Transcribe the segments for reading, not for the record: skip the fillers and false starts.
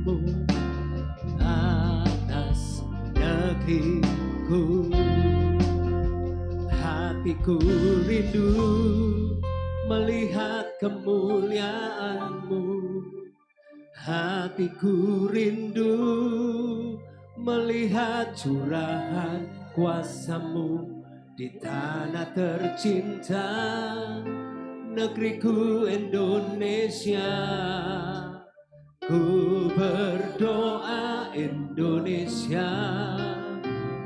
firman-Mu atas negeriku. Hatiku rindu melihat kemuliaan-Mu. Hatiku rindu melihat curahan kuasa-Mu di tanah tercinta, negeriku Indonesia. Ku berdoa Indonesia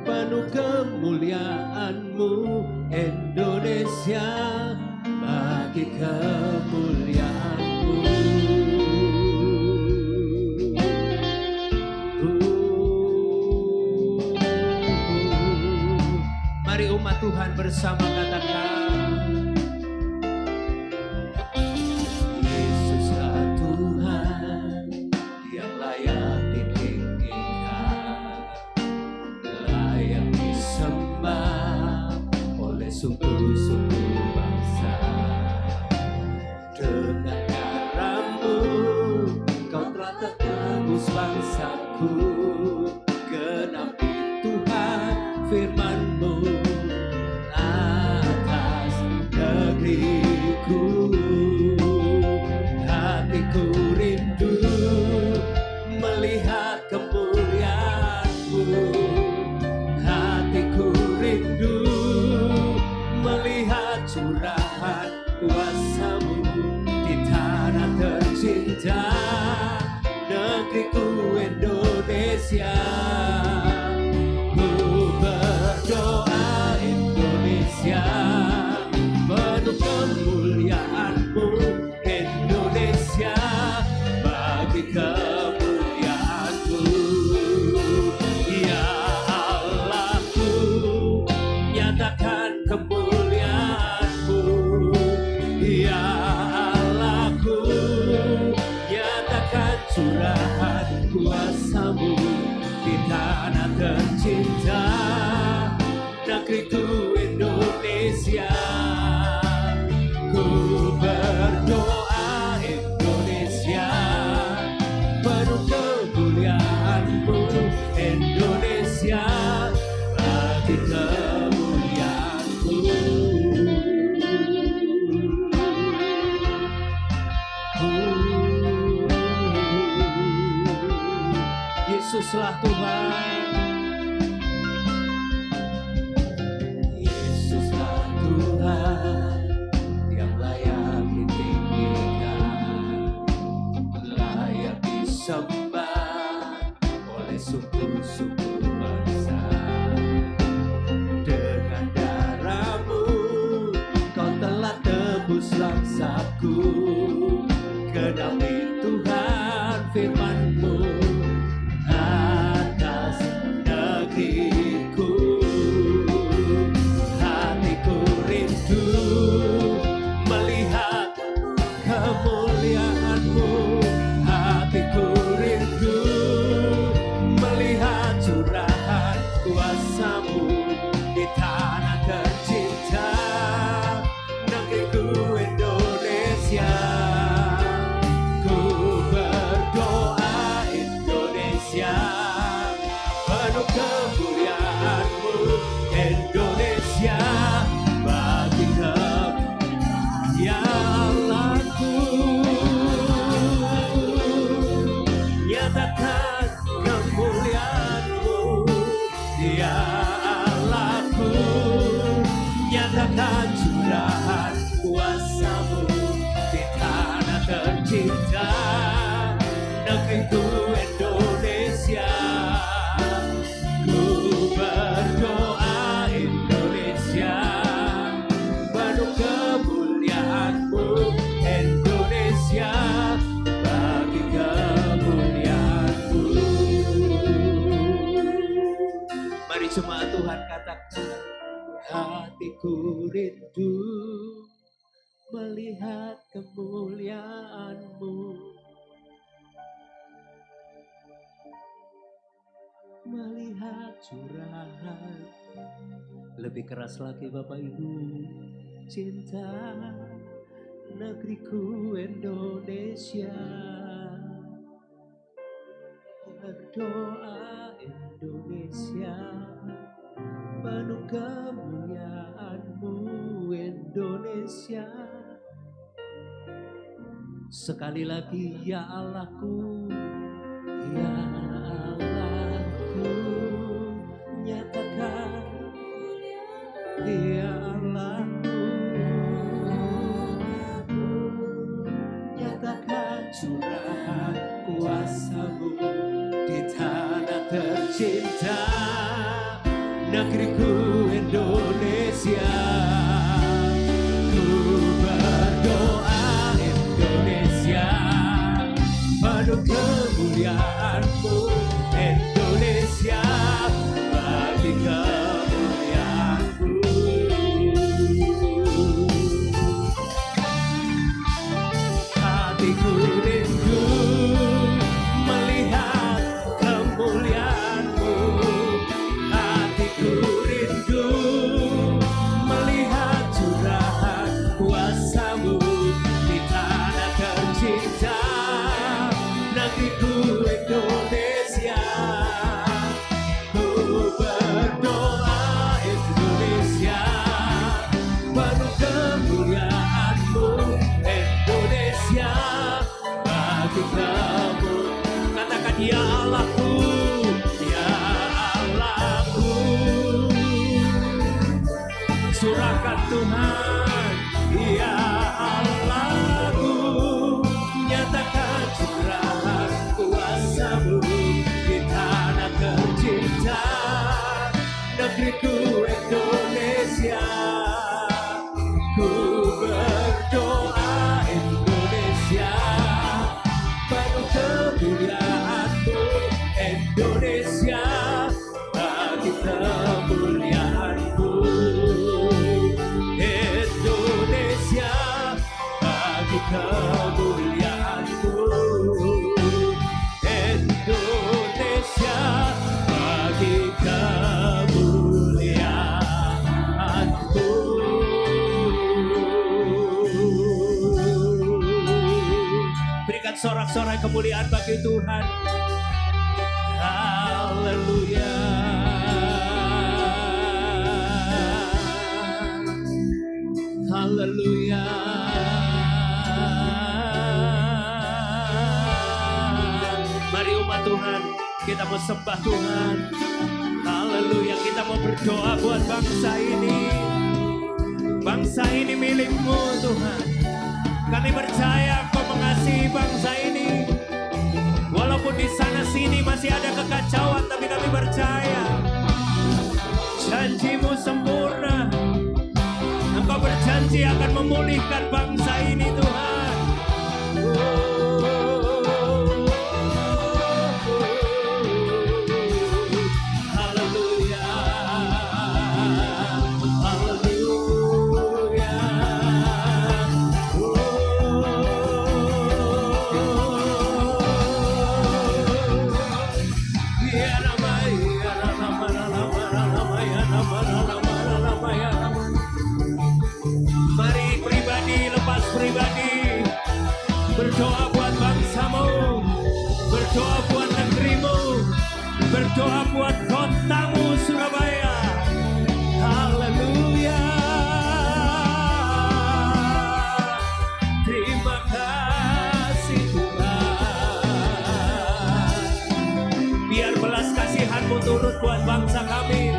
penuh kemuliaan-Mu, Indonesia bagi kemuliaan-Mu. Mari umat Tuhan bersama katakan, Yesuslah Tuhan yang layak ditinggikan, layak disembah oleh suku-suku bangsa. Dengan darah-Mu Kau telah tebus bangsaku. Genapi Tuhan firman-Mu atas negeriku. Hatiku rindu melihat kemuliaan-Mu. Hatiku rindu melihat curahan kuasa-Mu di tanah tercinta, negeriku Indonesia. Ku berdoa Indonesia penuh kemuliaan-Mu, Indonesia bagi kemuliaan-Mu. Ya Allahku, nyatakan kemuliaan-Mu. Ya Allahku, nyatakan curahan kuasa-Mu di tanah tercinta, negeriku Indonesia. Ku berdoa Indonesia penuh kemuliaan-Mu, Indonesia bagi kemuliaan-Mu. Yesuslah Tuhan. Yesuslah Tuhan yang layak ditinggikan, layak disembah oleh suku-suku bangsa. Dengan darah-Mu Kau telah tebus bangsaku. Genapi Tuhan firman-Mu atas negeriku. Hatiku rindu melihat kemuliaan-Mu. Hatiku rindu melihat curahan kuasa-Mu di tanah tercinta, negeriku Indonesia. Ku berdoa Indonesia penuh kemuliaan-Mu, Indonesia bagi Ya Allahku, nyatakan kemuliaan-Mu. Ya Allahku, nyatakan curahan kuasa-Mu di tanah tercinta, negeriku Indonesia. Ku berdoa Indonesia penuh kemuliaan-Mu, Indonesia bagi kemuliaan-Mu. Mari jemaat Tuhan katakan, hatiku rindu melihat kemuliaan-Mu. Melihat curahan. Lebih keras lagi Bapak Ibu. Cinta negeriku Indonesia. berdoa Indonesia, penuh kemuliaan-Mu Indonesia. Sekali lagi ya Allahku, ya Allahku, nyatakan ya Allahku, nyatakan curahan kuasa-Mu di tanah tercinta, negeriku Indonesia. Ku berdoa Indonesia, penuh kemuliaan-Mu Indonesia, bagi kemuliaan-Mu. Hatiku rindu melihat kemuliaan-Mu, hatiku rindu melihat curahan kuasa-Mu di tanah tercinta, negeriku Indonesia. Ku berdoa Indonesia, penuh kemuliaan-Mu Indonesia, bagi kamu. Katakan ya Allahku, ya Allahku, surahkan Tuhan, ya Allahku, nyatakan curahan kuasa-Mu di tanah tercinta, negeriku Indonesia. Ku berdoa Indonesia, penuh kemuliaan-Mu Indonesia, bagi kemuliaan-Mu Indonesia, bagi kemuliaan-Mu Indonesia, bagi kemuliaan-Mu. Berikan sorak-sorai kemuliaan bagi Tuhan. Haleluya. Haleluya. Mari umat Tuhan, kita mau sembah Tuhan. Haleluya, kita mau berdoa buat bangsa ini. Bangsa ini milik-Mu Tuhan. Kami percaya Engkau mengasihi bangsa ini. Walaupun di sana sini masih ada kekacauan, tapi kami percaya janji-Mu sempurna. Engkau berjanji akan memulihkan bangsa ini Tuhan. Haleluya. Haleluya. Ya nama, ya nama, ya nama, ya nama. Mari pribadi lepas pribadi berdoa buat bangsa-Mu, berdoa buat negeri-Mu, berdoa buat kota-Mu Surabaya. Haleluya. Terima kasih Tuhan. Biar belas kasihan-Mu turut buat bangsa kami.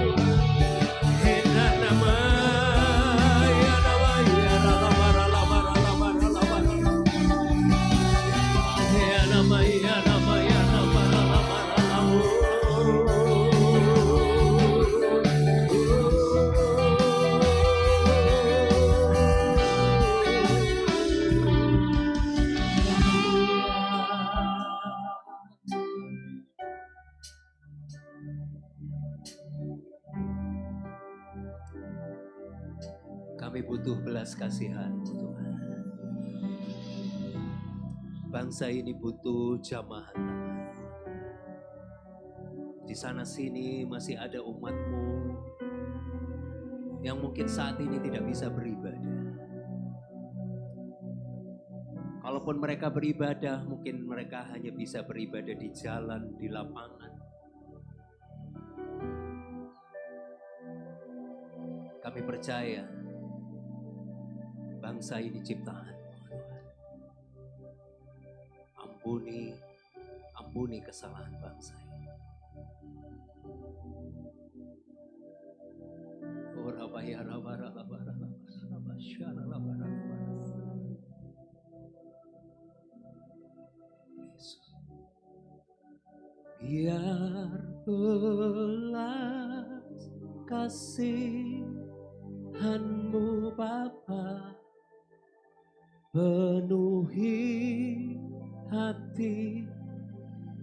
Kami butuh belas kasihan-Mu Tuhan. Bangsa ini butuh jamahan tangan. Di sana sini masih ada umat-Mu yang mungkin saat ini tidak bisa beribadah. Kalau Walaupun mereka beribadah, mungkin mereka hanya bisa beribadah di jalan, di lapangan. Kami percaya bangsa ini ciptaan Tuhan. Ampuni kesalahan bangsa ini. Biar belas kasihan-Mu Bapa penuhi hati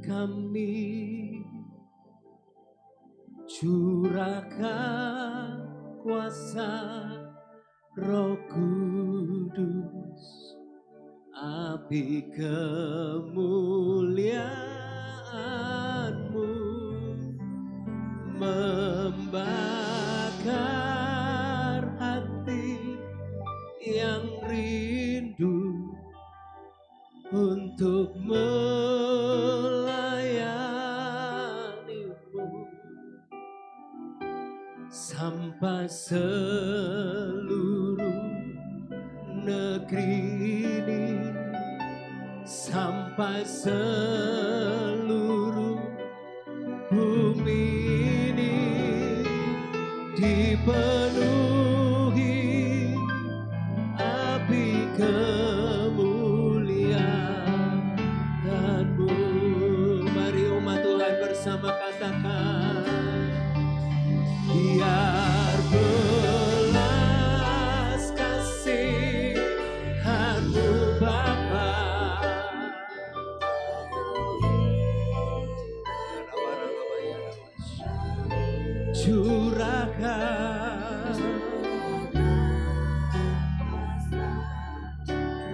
kami, curahkan kuasa Roh Kudus, api kemuliaan-Mu membakar hati yang rindu untuk melayani-Mu sampai seluruh negeri ini, sampai seluruh bumi ini dipenuhi api kemuliaan-Mu. Mari umat Tuhan bersama katakan, biar belas kasihan-Mu Bapa curahkan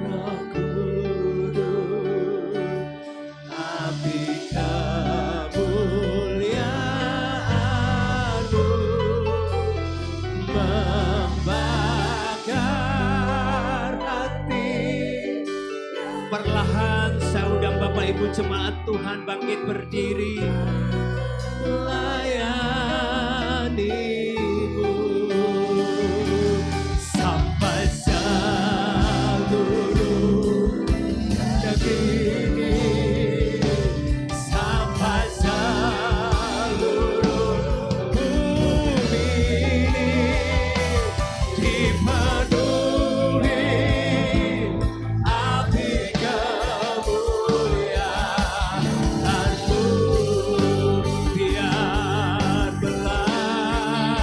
Roh Kudus, api kemuliaan-Mu membakar hati. Perlahan saya undang Bapak Ibu jemaat Tuhan bangkit berdiri, layani-Mu sampai seluruh negeri, sampai seluruh bumi dipenuhi api kemuliaan-Mu. Biar belas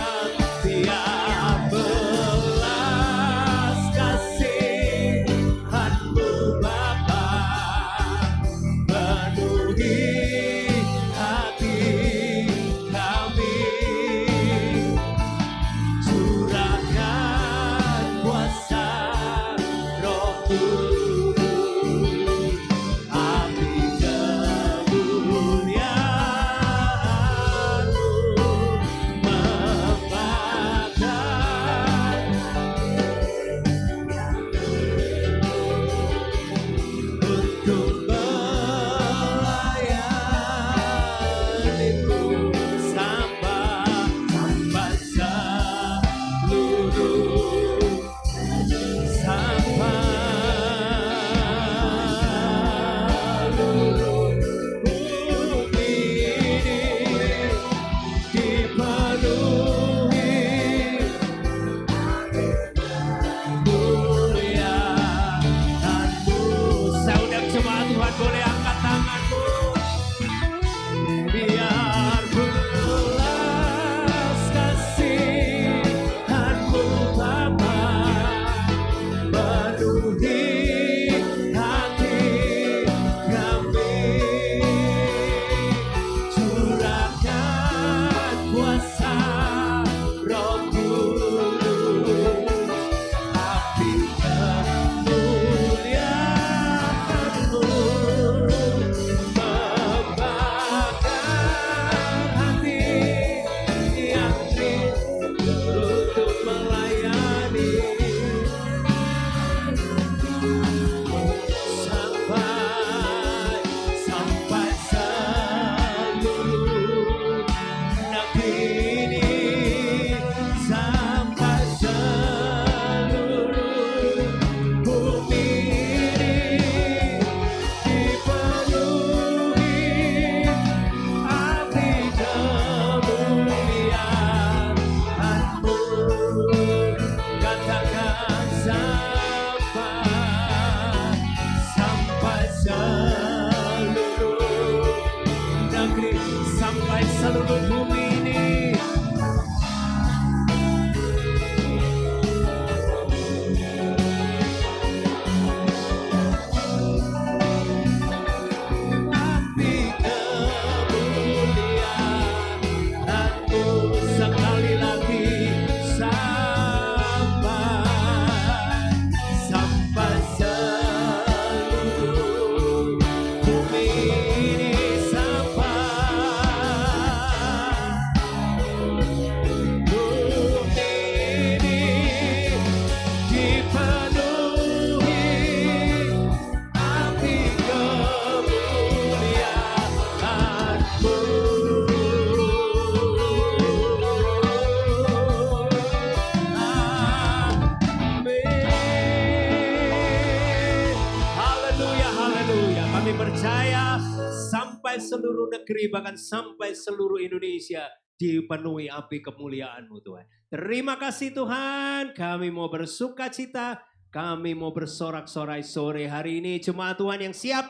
sampai seluruh negeri, bahkan sampai seluruh Indonesia dipenuhi api kemuliaan-Mu Tuhan. Terima kasih Tuhan, kami mau bersuka cita, kami mau bersorak-sorai sore hari ini. Jemaat Tuhan yang siap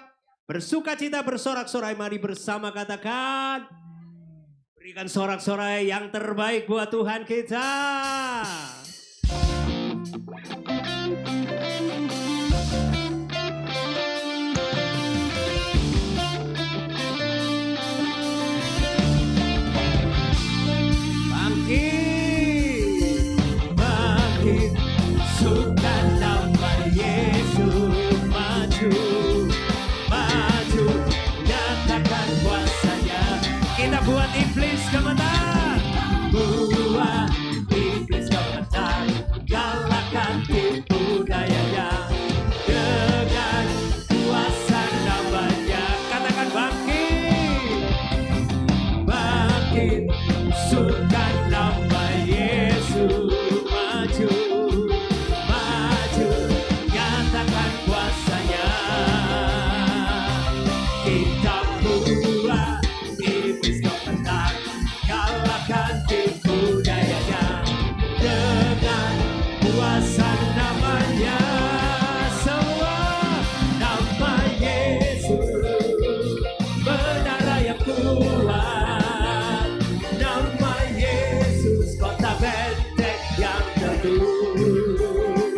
bersuka cita, bersorak-sorai, mari bersama katakan, berikan sorak-sorai yang terbaik buat Tuhan kita. Bangkit, suka nama Yesus, maju, maju, nyatakan kuasanya. Kita buat iblis gemetar, buat iblis gemetar, galakkan tipu dayanya dengan kuasa namanya. Katakan bangkit, bangkit, suka nama Yesus, maju, maju, nyatakan kuasanya. Kita buat iblis gemetar, kalahkan tipu dayanya dengan kuasa namanya. Semua nama Yesus, menara yang kuat, nama Yesus, kota benteng yang teguh,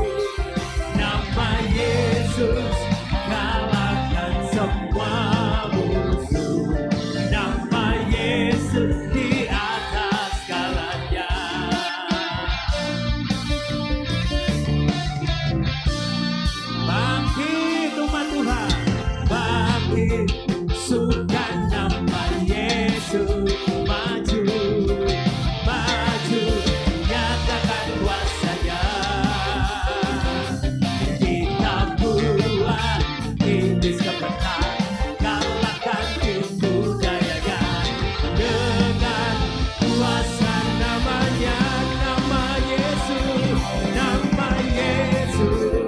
nama Yesus, kalahkan semua musuh, nama Yesus di atas segalanya. Bangkit umat Tuhan, bangkit, suka nama Yesus, maju, maju, nyatakan kuasanya. Kita buat iblis gemetar, kalahkan tipu dayanya dengan kuasa namanya. Nama Yesus, nama Yesus,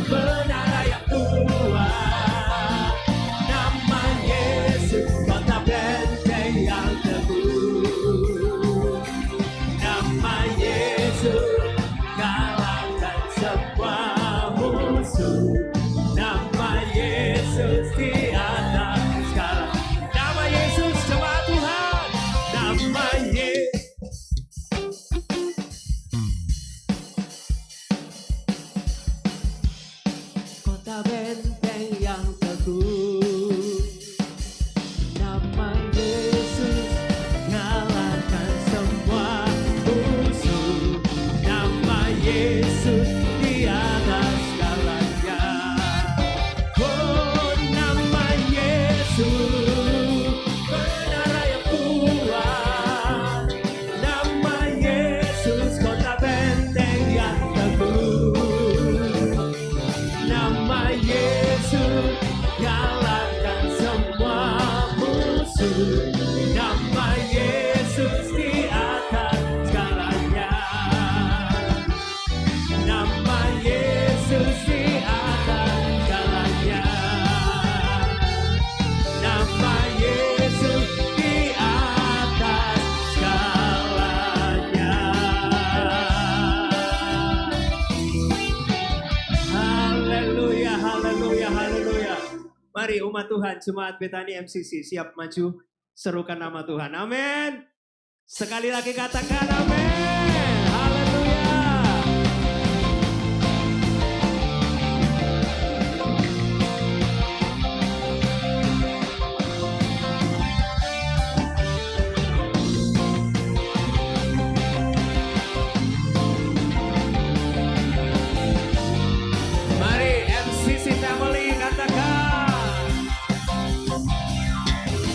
menara yang kuat, nama Yesus, kota benteng yang teguh, nama Yesus, kalahkan semua musuh, nama Yesus di atas segala. Nama Yesus, jemaat Tuhan, nama Yesus. Kota benteng yang teguh, nama Yesus, kalahkan semua musuh, nama Yesus di atas segalanya. Oh, nama Yesus, menara yang kuat, nama Yesus, kota benteng yang teguh, nama Yesus, kalahkan semua musuh, nama Yesus di atas segalanya. Nama Yesus di atas segalanya. Nama Yesus di atas segalanya. Haleluya, haleluya, haleluya. Mari umat Tuhan, jemaat Betani MCC siap maju, serukan nama Tuhan. Amin. Sekali lagi katakan amin. Haleluya. Mari MCC family katakan,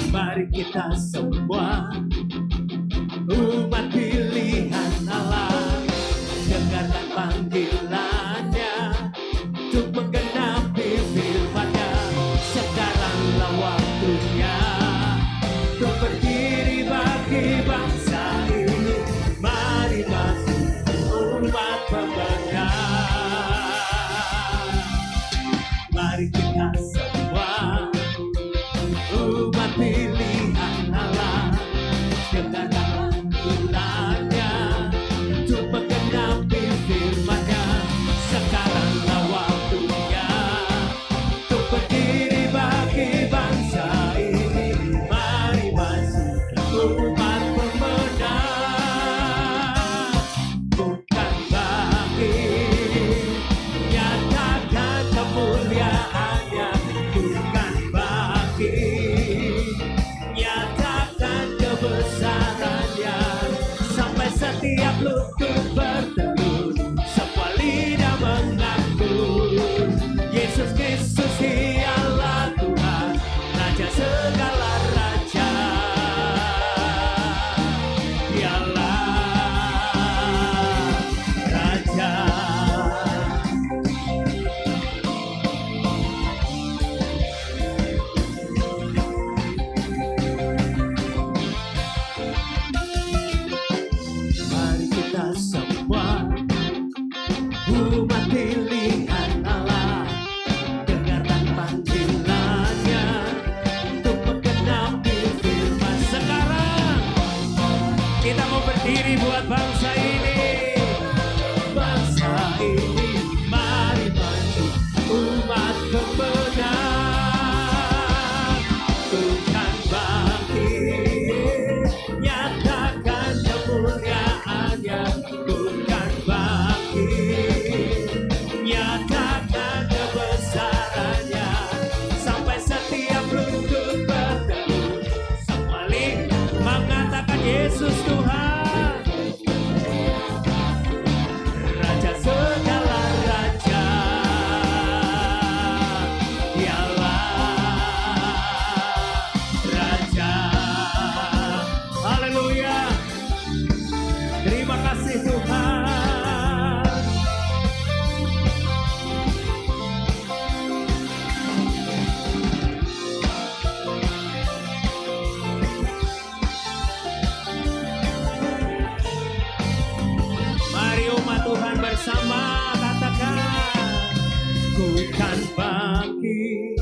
mari kita semua umat pilihan Allah, dengarkan panggilannya untuk menggenapi firman-Nya. Sekaranglah waktunya untuk berdiri bagi bangsa ini. Mari masuk umat pemenang. Mari kita semua umat pilihan Allah, dengarkan panggilannya untuk menggenapi firman-Nya. Sekaranglah waktunya untuk berdiri bagi bangsa ini. Mari masuk umat pemenang, bukan bagi nyatakan kemuliaannya, bukan bagi nyatakan kebesarannya, sampai setiap lutut bertelut, semua lidah mengaku Yesus Kristus dialah Tuhan, Raja segala raja. Dialah Raja. Mari kita semua umat pilihan Allah, dengarkan panggilannya untuk menggenapi firman. Sekarang kita mau berdiri buat bangsa ini. Bangsa ini mari maju, umat pemenang, bukan bangkit nyatakan kemuliaannya, bukan bangkit nyatakan kebesarannya, sampai setiap lutut bertelut, semua lidah mengatakan Yesus Tuhan, Raja segala raja. Dialah Raja. Haleluya. Terima kasih Tuhan. Mari umat Tuhan bersama katakan, ku kan bangkit.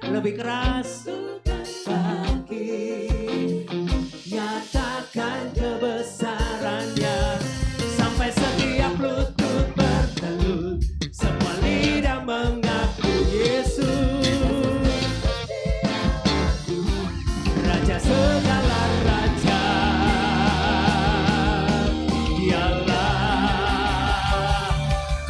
Lebih keras. Bangkit, nyatakan kebesarannya, sampai setiap lutut bertelut, semua lidah mengaku Yesus, Raja segala raja. Dialah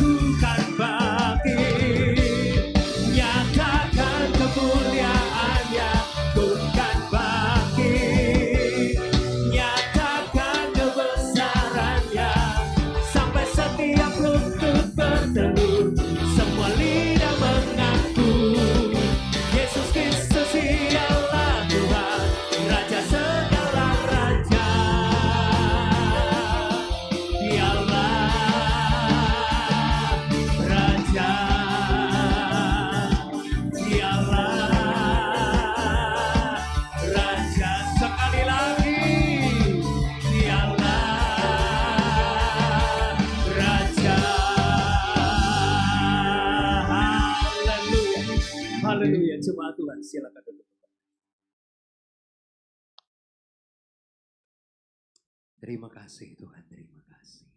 ku kan bangkit, nyatakan kemuliaannya, bukan bangkit nyatakan kebesarannya, sampai setiap lutut bertelut, semua lidah mengaku Yesus Kristus dialah Tuhan, Raja segala raja. Dialah Raja. Dialah Raja. Sekali lagi, dialah Raja. Haleluya. Haleluya. Jemaat Tuhan, silakan duduk. Terima kasih Tuhan, terima kasih.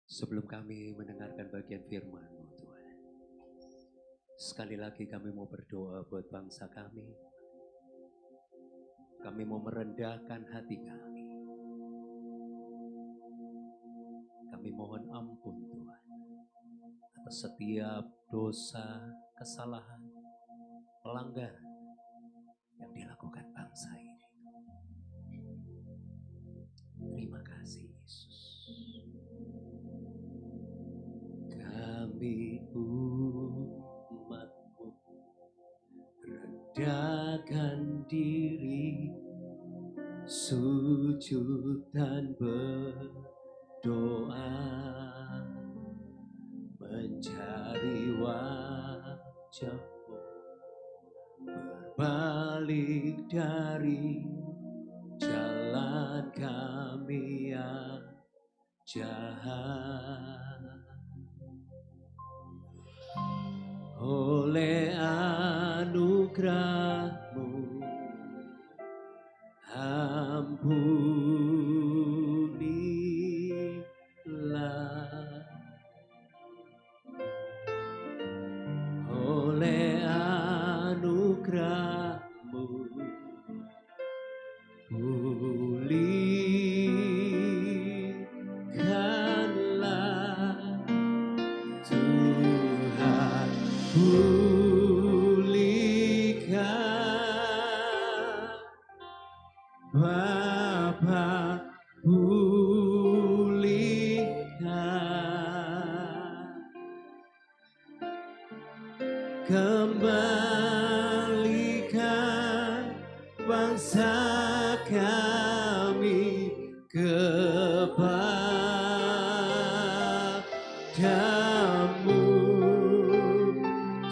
Sebelum kami mendengarkan bagian firman-Mu Tuhan, sekali lagi kami mau berdoa buat bangsa kami. Kami mau merendahkan hati kami. Kami mohon ampun Tuhan atas setiap dosa, kesalahan, pelanggaran yang dilakukan bangsa ini. Terima kasih Yesus. Kami umat-Mu rendahkan diri, sujud dan berdoa, mencari wajah-Mu, berbalik dari jalan kami yang jahat. oleh anugerah-Mu ampunilah, oleh anugerah-Mu pulihkanlah Tuhan, pulihkan Bapa, pulihkan, kembalikan bangsa kami kepadamu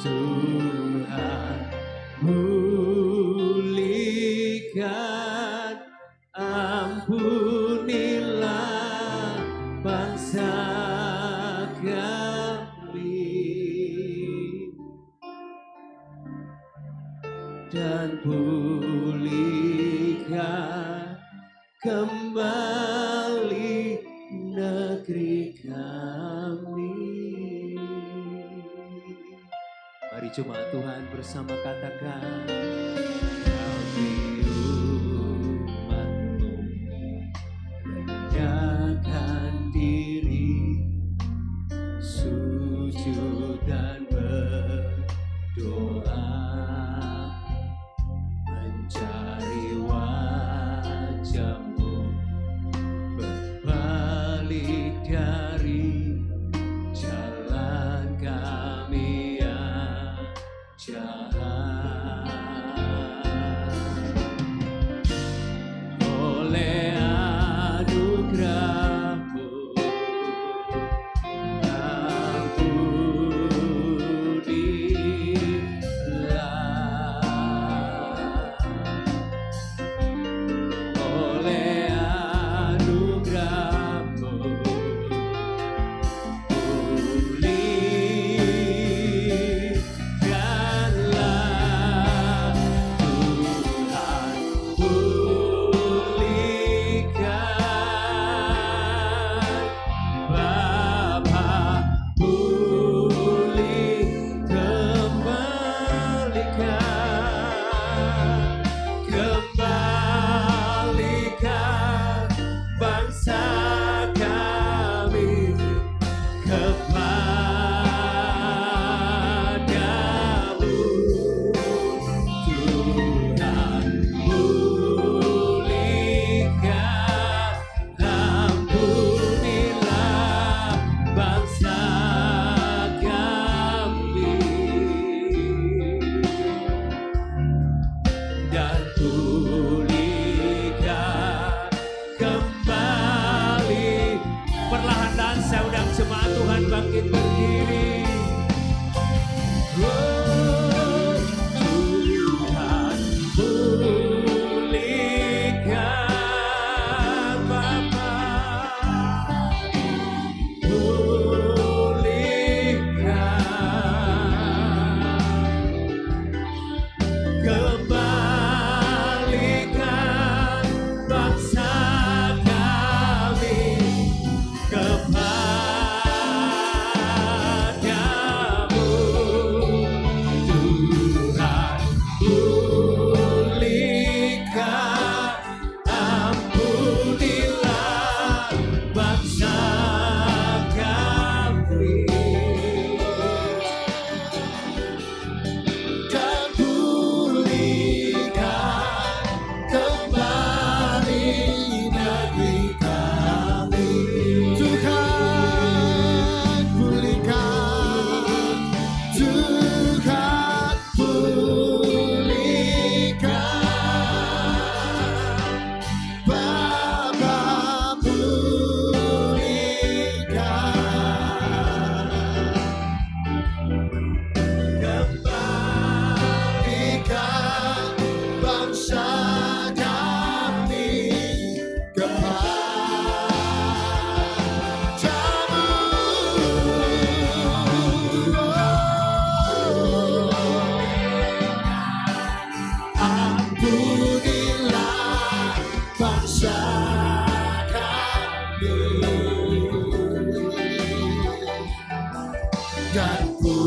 Tuhan, pulihkan, ampunilah bangsa kami dan pulihkan kembali negeri kami. Mari jemaat Tuhan bersama katakan, kami umat-Mu rendahkan diri, sujud dan berdoa, mencari wajah-Mu, berbalik dari jalan kami yang jahat. Oleh anugerah-Mu ampunilah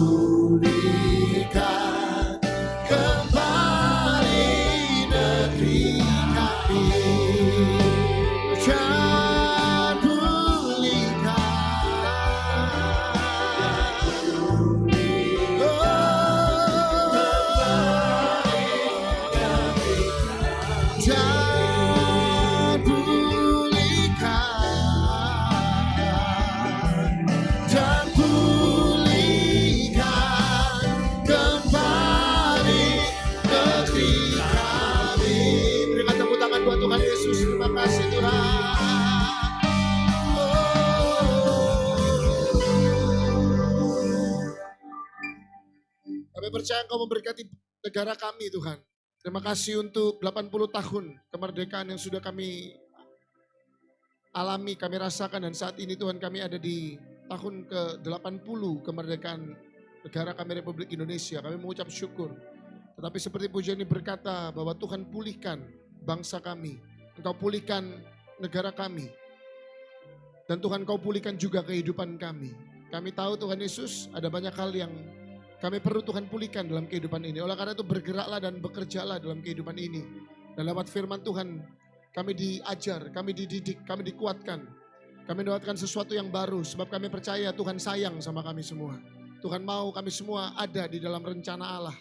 pulihkan kembali negeri kami. Dan pulihkan kembali negeri kami. Berikan tepuk tangan buat Tuhan Yesus. Terima kasih Tuhan. Kami percaya Engkau memberkati negara kami Tuhan. Terima kasih untuk 80 tahun kemerdekaan yang sudah kami alami, kami rasakan. Dan saat ini Tuhan kami ada di tahun ke-80 kemerdekaan negara kami Republik Indonesia. Kami mengucap syukur. Tetapi seperti pujian ini berkata bahwa Tuhan pulihkan bangsa kami. Engkau pulihkan negara kami. Dan Tuhan Kau pulihkan juga kehidupan kami. Kami tahu Tuhan Yesus ada banyak hal yang kami perlu Tuhan pulihkan dalam kehidupan ini. Oleh karena itu bergeraklah dan bekerjalah dalam kehidupan ini. Dan lewat firman Tuhan kami diajar, kami dididik, kami dikuatkan. Kami mendapatkan sesuatu yang baru sebab kami percaya Tuhan sayang sama kami semua. Tuhan mau kami semua ada di dalam rencana Allah.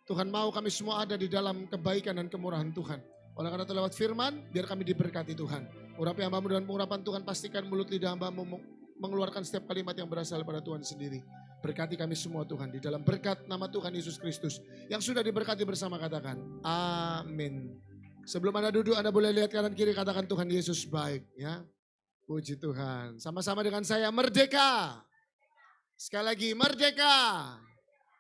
Tuhan mau kami semua ada di dalam kebaikan dan kemurahan Tuhan. Oleh karena itu lewat firman biar kami diberkati Tuhan. Urapi hamba-Mu dengan pengurapan Tuhan, pastikan mulut lidah hamba-Mu mengeluarkan setiap kalimat yang berasal daripada Tuhan sendiri. Berkati kami semua Tuhan di dalam berkat nama Tuhan Yesus Kristus yang sudah diberkati bersama, katakan amin. Sebelum Anda duduk, Anda boleh lihat kanan kiri, katakan Tuhan Yesus baik ya. Puji Tuhan. Sama-sama dengan saya, merdeka. Sekali lagi, merdeka.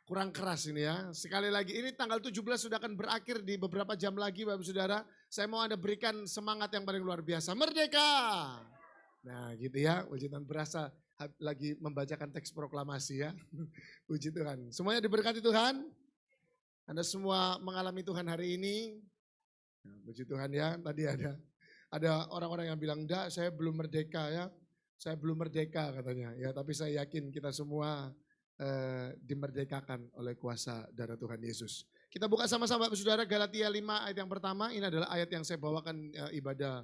Kurang keras ini ya. Sekali lagi, ini tanggal 17 sudah akan berakhir di beberapa jam lagi Bapak Saudara. Saya mau Anda berikan semangat yang paling luar biasa. Merdeka. Nah gitu ya, puji Tuhan, berasa lagi membacakan teks proklamasi ya. Puji Tuhan. Semuanya diberkati Tuhan. Anda semua mengalami Tuhan hari ini. Nah, puji Tuhan ya. Tadi ada orang-orang yang bilang, enggak saya belum merdeka ya. Saya belum merdeka katanya. Ya tapi saya yakin kita semua dimerdekakan oleh kuasa darah Tuhan Yesus. Kita buka sama-sama Bapak Saudara Galatia 5 ayat yang pertama. Ini adalah ayat yang saya bawakan ibadah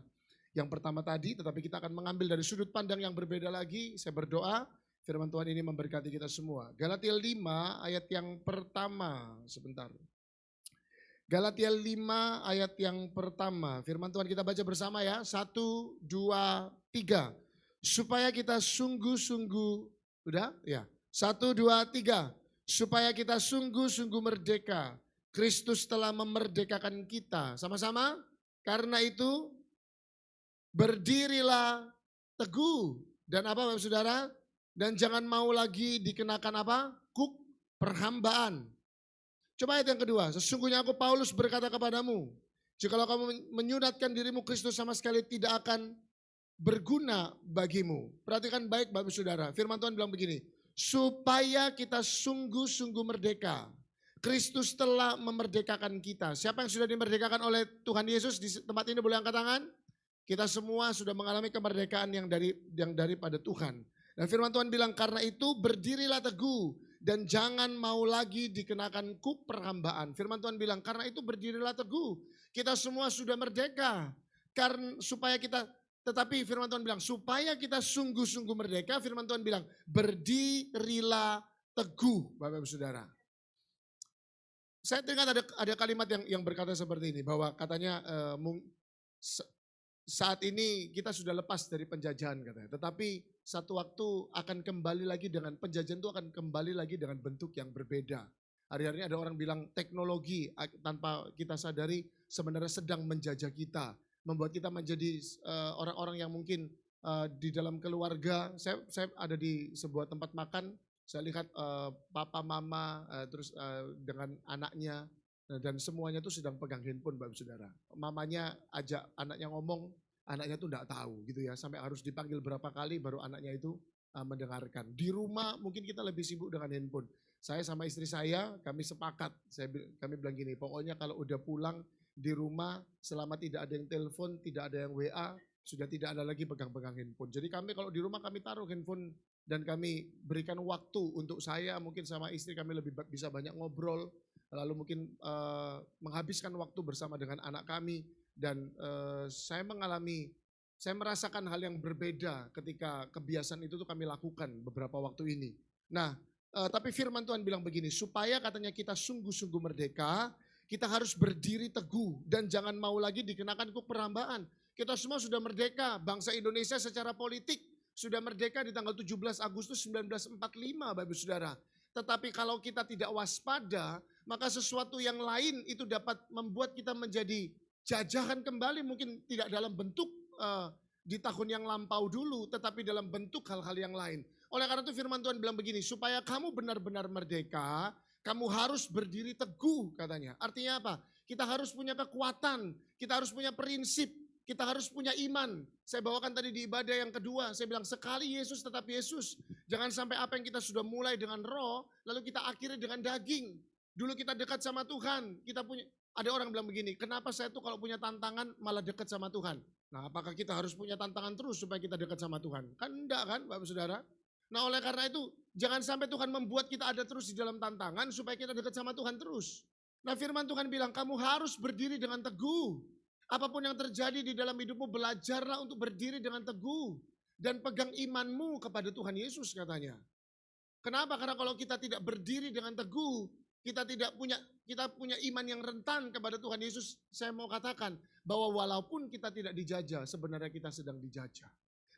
yang pertama tadi, tetapi kita akan mengambil dari sudut pandang yang berbeda lagi. Saya berdoa firman Tuhan ini memberkati kita semua. Galatia 5 ayat yang pertama, sebentar. Galatia 5 ayat yang pertama, firman Tuhan kita baca bersama ya. 1, 2, 3. Supaya kita sungguh-sungguh, udah? Ya. 1, 2, 3. Supaya kita sungguh-sungguh merdeka. Kristus telah memerdekakan kita. Sama-sama? Karena itu berdirilah teguh. Dan apa Bapak Saudara? Dan jangan mau lagi dikenakan apa? Kuk perhambaan. Coba ayat yang kedua. Sesungguhnya aku Paulus berkata kepadamu. Jikalau kamu menyunatkan dirimu, Kristus sama sekali tidak akan berguna bagimu. Perhatikan baik Bapak Saudara. Firman Tuhan bilang begini. Supaya kita sungguh-sungguh merdeka. Kristus telah memerdekakan kita. Siapa yang sudah dimerdekakan oleh Tuhan Yesus di tempat ini boleh angkat tangan? Kita semua sudah mengalami kemerdekaan yang daripada Tuhan. Dan firman Tuhan bilang karena itu berdirilah teguh dan jangan mau lagi dikenakan kuk perhambaan. Firman Tuhan bilang karena itu berdirilah teguh. Kita semua sudah merdeka. Tetapi firman Tuhan bilang supaya kita sungguh-sungguh merdeka, firman Tuhan bilang berdirilah teguh Bapak Ibu Saudara. Saya dengar ada kalimat yang berkata seperti ini bahwa katanya saat ini kita sudah lepas dari penjajahan katanya. Tetapi satu waktu akan kembali lagi dengan penjajahan itu akan kembali lagi dengan bentuk yang berbeda. Hari-hari ini ada orang bilang teknologi tanpa kita sadari sebenarnya sedang menjajah kita. Membuat kita menjadi orang-orang yang mungkin di dalam keluarga. Saya ada di sebuah tempat makan. Saya lihat papa, mama, terus dengan anaknya. Dan semuanya tuh sedang pegang handphone Bapak Saudara. Mamanya ajak anaknya ngomong, anaknya tuh enggak tahu gitu ya. Sampai harus dipanggil berapa kali baru anaknya itu mendengarkan. Di rumah mungkin kita lebih sibuk dengan handphone. Saya sama istri saya, kami sepakat. Kami bilang gini, pokoknya kalau udah pulang di rumah selama tidak ada yang telepon, tidak ada yang WA, sudah tidak ada lagi pegang-pegang handphone. Jadi kami kalau di rumah kami taruh handphone dan kami berikan waktu untuk saya, mungkin sama istri kami lebih bisa banyak ngobrol, lalu mungkin menghabiskan waktu bersama dengan anak kami, dan saya merasakan hal yang berbeda ketika kebiasaan itu tuh kami lakukan beberapa waktu ini. Nah, tapi firman Tuhan bilang begini, supaya katanya kita sungguh-sungguh merdeka, kita harus berdiri teguh dan jangan mau lagi dikenakan kuk perhambaan. Kita semua sudah merdeka, bangsa Indonesia secara politik sudah merdeka di tanggal 17 Agustus 1945 Bapak Ibu Saudara. Tetapi kalau kita tidak waspada, maka sesuatu yang lain itu dapat membuat kita menjadi jajahan kembali, mungkin tidak dalam bentuk di tahun yang lampau dulu, tetapi dalam bentuk hal-hal yang lain. Oleh karena itu firman Tuhan bilang begini, supaya kamu benar-benar merdeka, kamu harus berdiri teguh katanya. Artinya apa? Kita harus punya kekuatan, kita harus punya prinsip, kita harus punya iman. Saya bawakan tadi di ibadah yang kedua, saya bilang sekali Yesus tetap Yesus. Jangan sampai apa yang kita sudah mulai dengan roh, lalu kita akhiri dengan daging. Dulu kita dekat sama Tuhan, kita punya, ada orang bilang begini, kenapa saya tuh kalau punya tantangan malah dekat sama Tuhan? Nah, apakah kita harus punya tantangan terus supaya kita dekat sama Tuhan? Kan enggak kan Bapak Saudara? Nah, oleh karena itu jangan sampai Tuhan membuat kita ada terus di dalam tantangan supaya kita dekat sama Tuhan terus. Nah, firman Tuhan bilang kamu harus berdiri dengan teguh. Apapun yang terjadi di dalam hidupmu, belajarlah untuk berdiri dengan teguh. Dan pegang imanmu kepada Tuhan Yesus katanya. Kenapa? Karena kalau kita tidak berdiri dengan teguh, kita punya iman yang rentan kepada Tuhan Yesus. Saya mau katakan bahwa walaupun kita tidak dijajah, sebenarnya kita sedang dijajah.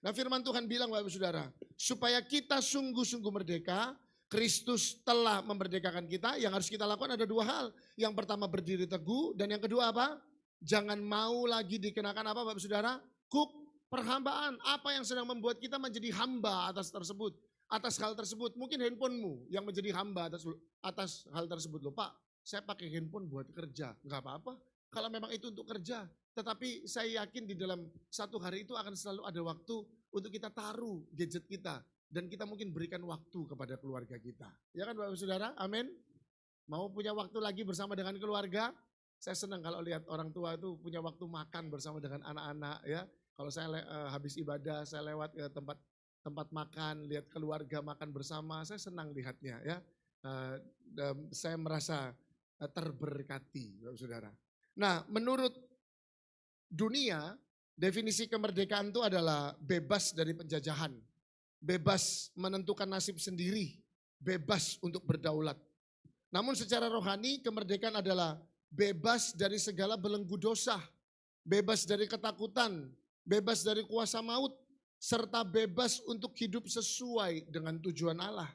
Nah, firman Tuhan bilang Bapak Saudara, supaya kita sungguh-sungguh merdeka, Kristus telah memerdekakan kita. Yang harus kita lakukan ada dua hal. Yang pertama berdiri teguh, dan yang kedua apa? Jangan mau lagi dikenakan apa Bapak Saudara? Kuk perhambaan. Apa yang sedang membuat kita menjadi hamba atas hal tersebut. Mungkin handphonemu yang menjadi hamba atas hal tersebut. Loh Pak, saya pakai handphone buat kerja. Enggak apa-apa. Kalau memang itu untuk kerja. Tetapi saya yakin di dalam satu hari itu akan selalu ada waktu untuk kita taruh gadget kita. Dan kita mungkin berikan waktu kepada keluarga kita. Ya kan Bapak Saudara? Amin. Mau punya waktu lagi bersama dengan keluarga? Saya senang kalau lihat orang tua itu punya waktu makan bersama dengan anak-anak ya. Kalau saya habis ibadah, saya lewat ke tempat makan, lihat keluarga makan bersama, saya senang lihatnya ya. Saya merasa terberkati, Bapak Saudara. Nah, menurut dunia, definisi kemerdekaan itu adalah bebas dari penjajahan, bebas menentukan nasib sendiri, bebas untuk berdaulat. Namun secara rohani, kemerdekaan adalah bebas dari segala belenggu dosa, bebas dari ketakutan, bebas dari kuasa maut, serta bebas untuk hidup sesuai dengan tujuan Allah.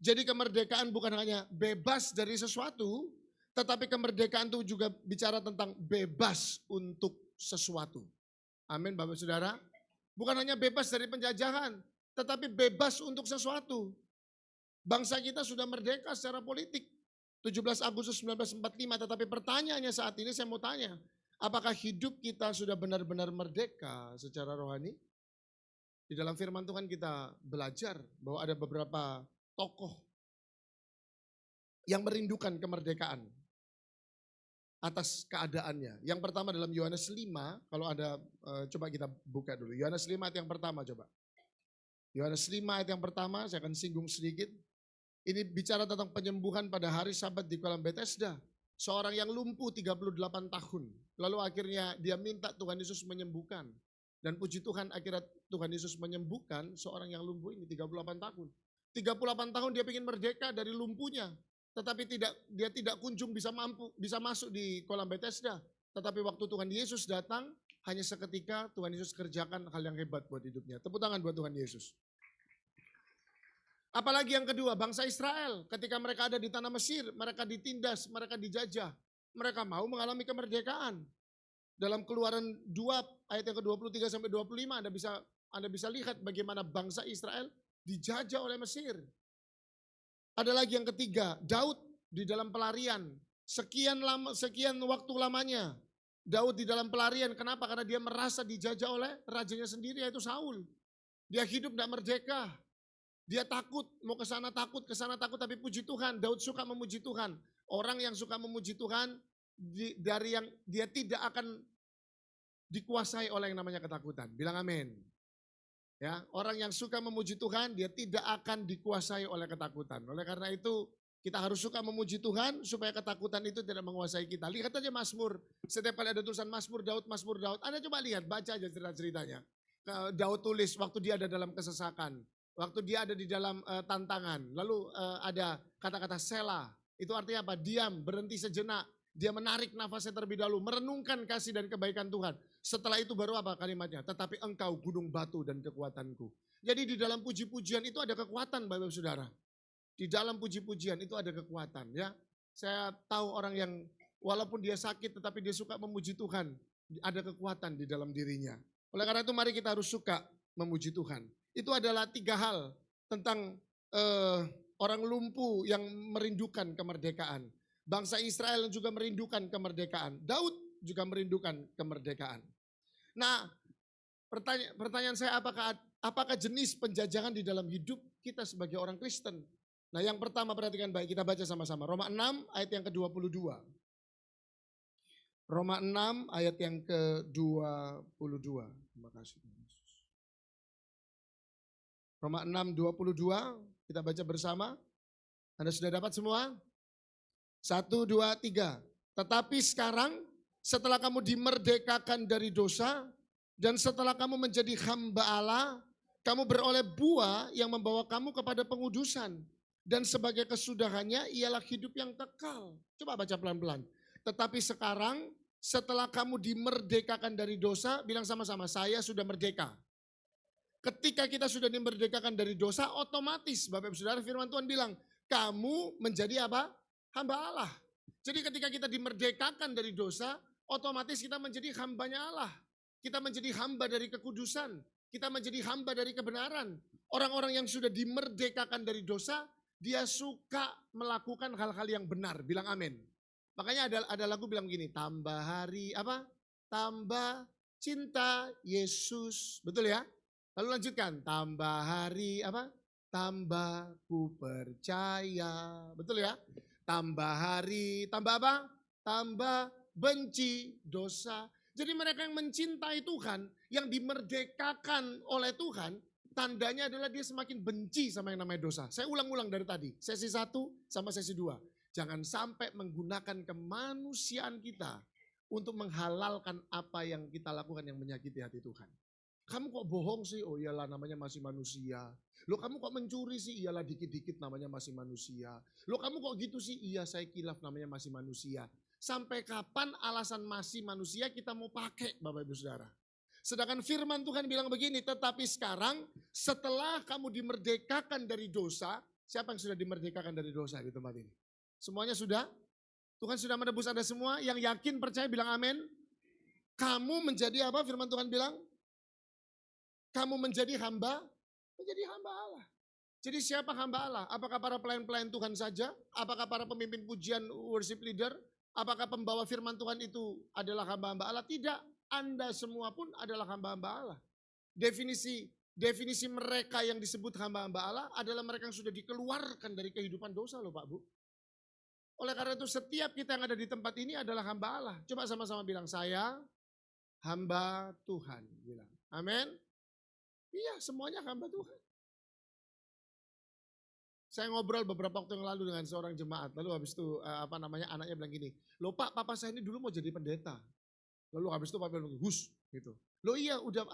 Jadi kemerdekaan bukan hanya bebas dari sesuatu, tetapi kemerdekaan itu juga bicara tentang bebas untuk sesuatu. Amin Bapak Saudara. Bukan hanya bebas dari penjajahan, tetapi bebas untuk sesuatu. Bangsa kita sudah merdeka secara politik. 17 Agustus 1945, tetapi pertanyaannya saat ini saya mau tanya, apakah hidup kita sudah benar-benar merdeka secara rohani? Di dalam firman Tuhan kita belajar bahwa ada beberapa tokoh yang merindukan kemerdekaan atas keadaannya. Yang pertama dalam Yohanes 5, kalau ada coba kita buka dulu. Yohanes 5 ayat yang pertama coba. Yohanes 5 ayat yang pertama, saya akan singgung sedikit. Ini bicara tentang penyembuhan pada hari Sabat di kolam Bethesda. Seorang yang lumpuh 38 tahun. Lalu akhirnya dia minta Tuhan Yesus menyembuhkan. Dan puji Tuhan akhirnya Tuhan Yesus menyembuhkan seorang yang lumpuh ini 38 tahun. 38 tahun dia ingin merdeka dari lumpuhnya. Tetapi dia tidak kunjung bisa masuk di kolam Bethesda. Tetapi waktu Tuhan Yesus datang, hanya seketika Tuhan Yesus kerjakan hal yang hebat buat hidupnya. Tepuk tangan buat Tuhan Yesus. Apalagi yang kedua, bangsa Israel ketika mereka ada di tanah Mesir, mereka ditindas, mereka dijajah. Mereka mau mengalami kemerdekaan. Dalam Keluaran 2 ayat yang ke-23 sampai 25 Anda bisa lihat bagaimana bangsa Israel dijajah oleh Mesir. Ada lagi yang ketiga, Daud di dalam pelarian. Sekian waktu lamanya Daud di dalam pelarian. Kenapa? Karena dia merasa dijajah oleh rajanya sendiri yaitu Saul. Dia hidup tidak merdeka. Dia takut, mau ke sana takut, tapi puji Tuhan, Daud suka memuji Tuhan. Orang yang suka memuji Tuhan, dari yang dia tidak akan dikuasai oleh yang namanya ketakutan. Bilang amin. Ya, orang yang suka memuji Tuhan, dia tidak akan dikuasai oleh ketakutan. Oleh karena itu, kita harus suka memuji Tuhan supaya ketakutan itu tidak menguasai kita. Lihat aja Mazmur, setiap kali ada tulisan Mazmur Daud, Mazmur Daud. Anda coba lihat, baca aja cerita-ceritanya. Daud tulis waktu dia ada dalam kesesakan, waktu dia ada di dalam tantangan. Lalu ada kata-kata Selah, itu artinya apa? Diam, berhenti sejenak. Dia menarik nafasnya terlebih dahulu, merenungkan kasih dan kebaikan Tuhan. Setelah itu baru apa kalimatnya? Tetapi engkau gunung batu dan kekuatanku. Jadi di dalam puji-pujian itu ada kekuatan Bapak Saudara. Di dalam puji-pujian itu ada kekuatan ya. Saya tahu orang yang walaupun dia sakit tetapi dia suka memuji Tuhan. Ada kekuatan di dalam dirinya. Oleh karena itu mari kita harus suka memuji Tuhan. Itu adalah 3 hal tentang orang lumpuh yang merindukan kemerdekaan. Bangsa Israel juga merindukan kemerdekaan. Daud juga merindukan kemerdekaan. Nah, pertanyaan saya apakah jenis penjajahan di dalam hidup kita sebagai orang Kristen? Nah, yang pertama perhatikan baik, kita baca sama-sama. Roma 6 ayat yang ke-22. Roma 6 ayat yang ke-22. Terima kasih. Roma 6, 22, kita baca bersama. Anda sudah dapat semua? 1, 2, 3. Tetapi sekarang setelah kamu dimerdekakan dari dosa dan setelah kamu menjadi hamba Allah, kamu beroleh buah yang membawa kamu kepada pengudusan. Dan sebagai kesudahannya ialah hidup yang kekal. Coba baca pelan-pelan. Tetapi sekarang setelah kamu dimerdekakan dari dosa, bilang sama-sama, saya sudah merdeka. Ketika kita sudah dimerdekakan dari dosa, otomatis Bapak Ibu Saudara firman Tuhan bilang, kamu menjadi apa? Hamba Allah. Jadi ketika kita dimerdekakan dari dosa, otomatis kita menjadi hambanya Allah. Kita menjadi hamba dari kekudusan. Kita menjadi hamba dari kebenaran. Orang-orang yang sudah dimerdekakan dari dosa, dia suka melakukan hal-hal yang benar. Bilang amin. Makanya ada lagu bilang gini, tambah hari apa? Tambah cinta Yesus. Betul ya? Lalu lanjutkan, tambah hari apa? Tambah ku percaya. Betul ya? Tambah hari, tambah apa? Tambah benci dosa. Jadi mereka yang mencintai Tuhan, yang dimerdekakan oleh Tuhan, tandanya adalah dia semakin benci sama yang namanya dosa. Saya ulang-ulang dari tadi, sesi 1 sama sesi 2. Jangan sampai menggunakan kemanusiaan kita untuk menghalalkan apa yang kita lakukan yang menyakiti hati Tuhan. Kamu kok bohong sih? Oh iyalah namanya masih manusia. Loh kamu kok mencuri sih? Iyalah dikit-dikit namanya masih manusia. Loh kamu kok gitu sih? Iya saya kilaf namanya masih manusia. Sampai kapan alasan masih manusia kita mau pakai Bapak Ibu Saudara? Sedangkan firman Tuhan bilang begini, tetapi sekarang setelah kamu dimerdekakan dari dosa, siapa yang sudah dimerdekakan dari dosa di tempat ini? Semuanya sudah? Tuhan sudah menebus Anda semua, yang yakin percaya bilang amin. Kamu menjadi apa firman Tuhan bilang? Kamu menjadi hamba Allah. Jadi siapa hamba Allah? Apakah para pelayan-pelayan Tuhan saja? Apakah para pemimpin pujian worship leader? Apakah pembawa firman Tuhan itu adalah hamba-hamba Allah? Tidak, Anda semua pun adalah hamba-hamba Allah. Definisi mereka yang disebut hamba-hamba Allah adalah mereka yang sudah dikeluarkan dari kehidupan dosa loh Pak Bu. Oleh karena itu setiap kita yang ada di tempat ini adalah hamba Allah. Coba sama-sama bilang, saya hamba Tuhan. Bilang, amin. Iya, semuanya hamba Tuhan. Saya ngobrol beberapa waktu yang lalu dengan seorang jemaat. Lalu habis itu anaknya bilang gini, loh Pak, papa saya ini dulu mau jadi pendeta. Lalu habis itu papa bilang, hus gitu. Loh iya, udah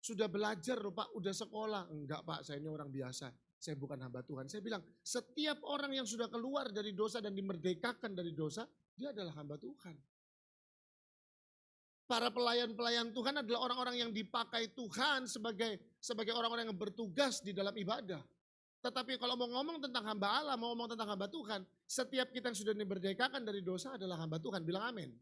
sudah belajar loh Pak, udah sekolah. Enggak Pak, saya ini orang biasa. Saya bukan hamba Tuhan. Saya bilang, setiap orang yang sudah keluar dari dosa dan dimerdekakan dari dosa, dia adalah hamba Tuhan. Para pelayan-pelayan Tuhan adalah orang-orang yang dipakai Tuhan sebagai orang-orang yang bertugas di dalam ibadah. Tetapi kalau mau ngomong tentang hamba Allah, mau ngomong tentang hamba Tuhan, setiap kita yang sudah dimerdekakan dari dosa adalah hamba Tuhan. Bilang amin.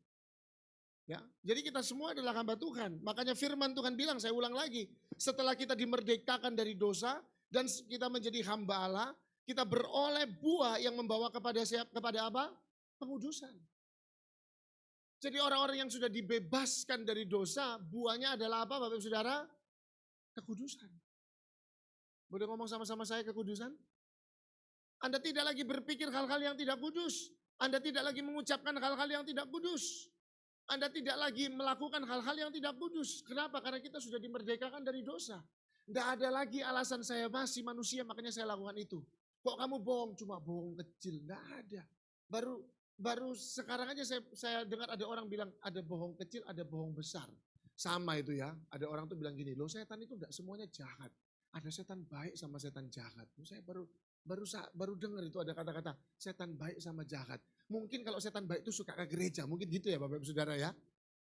Ya, jadi kita semua adalah hamba Tuhan. Makanya firman Tuhan bilang, saya ulang lagi, setelah kita dimerdekakan dari dosa dan kita menjadi hamba Allah, kita beroleh buah yang membawa kepada apa? Pengudusan. Jadi orang-orang yang sudah dibebaskan dari dosa, buahnya adalah apa Bapak Ibu Saudara? Kekudusan. Boleh ngomong sama-sama saya kekudusan? Anda tidak lagi berpikir hal-hal yang tidak kudus. Anda tidak lagi mengucapkan hal-hal yang tidak kudus. Anda tidak lagi melakukan hal-hal yang tidak kudus. Kenapa? Karena kita sudah dimerdekakan dari dosa. Tidak ada lagi alasan saya masih manusia makanya saya lakukan itu. Kok kamu bohong? Cuma bohong kecil. Tidak ada. Baru sekarang aja saya dengar ada orang bilang ada bohong kecil, ada bohong besar. Sama itu ya. Ada orang tuh bilang gini, loh setan itu tidak semuanya jahat. Ada setan baik sama setan jahat. Saya baru dengar itu ada kata-kata setan baik sama jahat. Mungkin kalau setan baik itu suka ke gereja, mungkin gitu ya Bapak Ibu Saudara ya.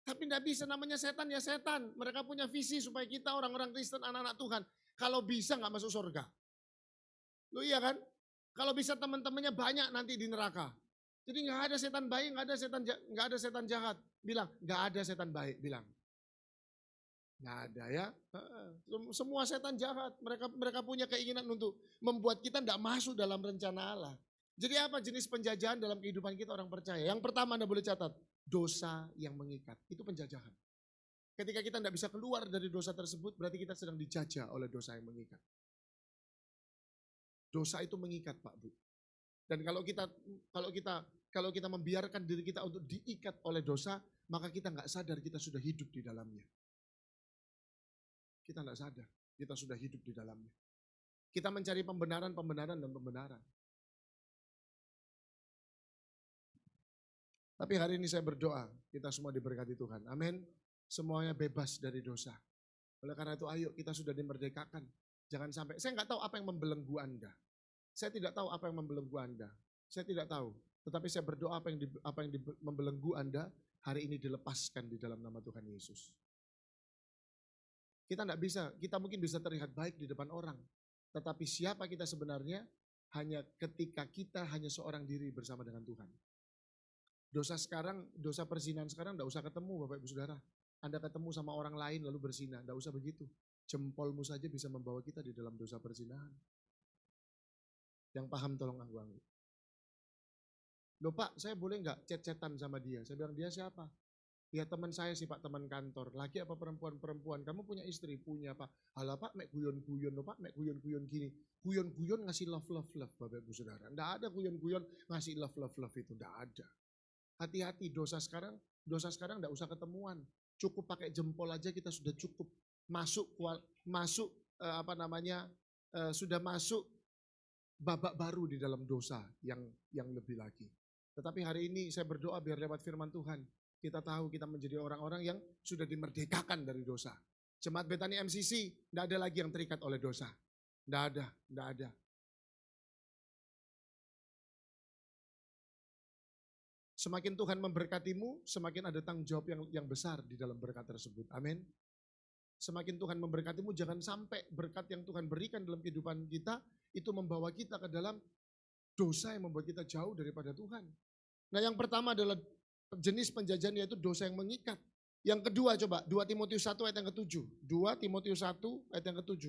Tapi tidak bisa namanya setan ya setan. Mereka punya visi supaya kita orang-orang Kristen, anak-anak Tuhan. Kalau bisa nggak masuk surga. Loh iya kan? Kalau bisa teman-temannya banyak nanti di neraka. Jadi nggak ada setan baik, nggak ada setan jahat. Bilang nggak ada setan baik. Bilang nggak ada ya. Semua setan jahat. Mereka punya keinginan untuk membuat kita tidak masuk dalam rencana Allah. Jadi apa jenis penjajahan dalam kehidupan kita orang percaya? Yang pertama Anda boleh catat, dosa yang mengikat. Itu penjajahan. Ketika kita tidak bisa keluar dari dosa tersebut, berarti kita sedang dijajah oleh dosa yang mengikat. Dosa itu mengikat Pak Bu. Dan kalau kita membiarkan diri kita untuk diikat oleh dosa, maka kita nggak sadar kita sudah hidup di dalamnya. Kita nggak sadar kita sudah hidup di dalamnya. Kita mencari pembenaran. Tapi hari ini saya berdoa, kita semua diberkati Tuhan. Amin. Semuanya bebas dari dosa. Oleh karena itu ayo kita sudah dimerdekakan. Jangan sampai, saya nggak tahu apa yang membelenggu Anda. Saya tidak tahu apa yang membelenggu Anda. Saya tidak tahu. Tetapi saya berdoa apa yang membelenggu Anda hari ini dilepaskan di dalam nama Tuhan Yesus. Kita mungkin bisa terlihat baik di depan orang. Tetapi siapa kita sebenarnya hanya ketika kita hanya seorang diri bersama dengan Tuhan. Dosa perzinahan sekarang enggak usah ketemu Bapak Ibu Saudara. Anda ketemu sama orang lain lalu berzina, enggak usah begitu. Jempolmu saja bisa membawa kita di dalam dosa perzinahan. Yang paham tolong anggu-anggu. Loh Pak, saya boleh enggak chat-chatan sama dia? Saya bilang, dia siapa? Ya teman saya sih Pak, teman kantor. Laki apa perempuan? Kamu punya istri? Punya Pak. Halah Pak, mek guyon-guyon loh Pak, mek guyon-guyon gini. Guyon-guyon ngasih love Bapak Ibu Saudara. Enggak ada guyon-guyon ngasih love itu, enggak ada. Hati-hati, dosa sekarang enggak usah ketemuan. Cukup pakai jempol aja kita sudah cukup sudah masuk babak baru di dalam dosa yang lebih lagi. Tetapi hari ini saya berdoa biar lewat firman Tuhan kita tahu kita menjadi orang-orang yang sudah dimerdekakan dari dosa. Jemaat Betani MCC enggak ada lagi yang terikat oleh dosa. Enggak ada. Semakin Tuhan memberkatimu, semakin ada tanggung jawab yang besar di dalam berkat tersebut. Amin. Semakin Tuhan memberkatimu, jangan sampai berkat yang Tuhan berikan dalam kehidupan kita, itu membawa kita ke dalam dosa yang membuat kita jauh daripada Tuhan. Nah yang pertama adalah jenis penjajahan yaitu dosa yang mengikat. Yang kedua coba, 2 Timotius 1 ayat yang ke-7. 2 Timotius 1 ayat yang ke-7.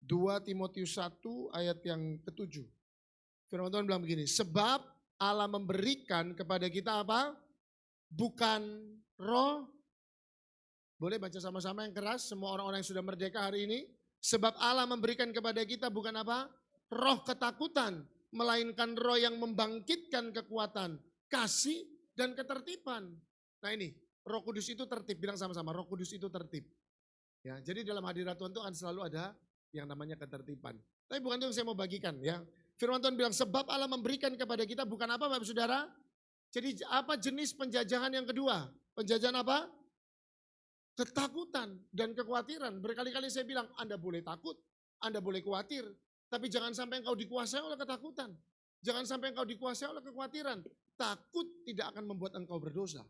2 Timotius 1 ayat yang ke-7. Firman Tuhan bilang begini, sebab Allah memberikan kepada kita apa? Bukan roh. Boleh baca sama-sama yang keras, semua orang-orang yang sudah merdeka hari ini. Sebab Allah memberikan kepada kita bukan apa? Roh ketakutan, melainkan roh yang membangkitkan kekuatan, kasih, dan ketertiban. Nah ini, Roh Kudus itu tertib, bilang sama-sama, Roh Kudus itu tertib. Ya, jadi dalam hadirat Tuhan itu akan selalu ada yang namanya ketertiban. Tapi bukan itu yang saya mau bagikan ya. Firman Tuhan bilang sebab Allah memberikan kepada kita bukan apa Bapak Saudara? Jadi apa jenis penjajahan yang kedua? Penjajahan apa? Ketakutan dan kekhawatiran. Berkali-kali saya bilang Anda boleh takut, Anda boleh khawatir. Tapi jangan sampai engkau dikuasai oleh ketakutan. Jangan sampai engkau dikuasai oleh kekhawatiran. Takut tidak akan membuat engkau berdosa.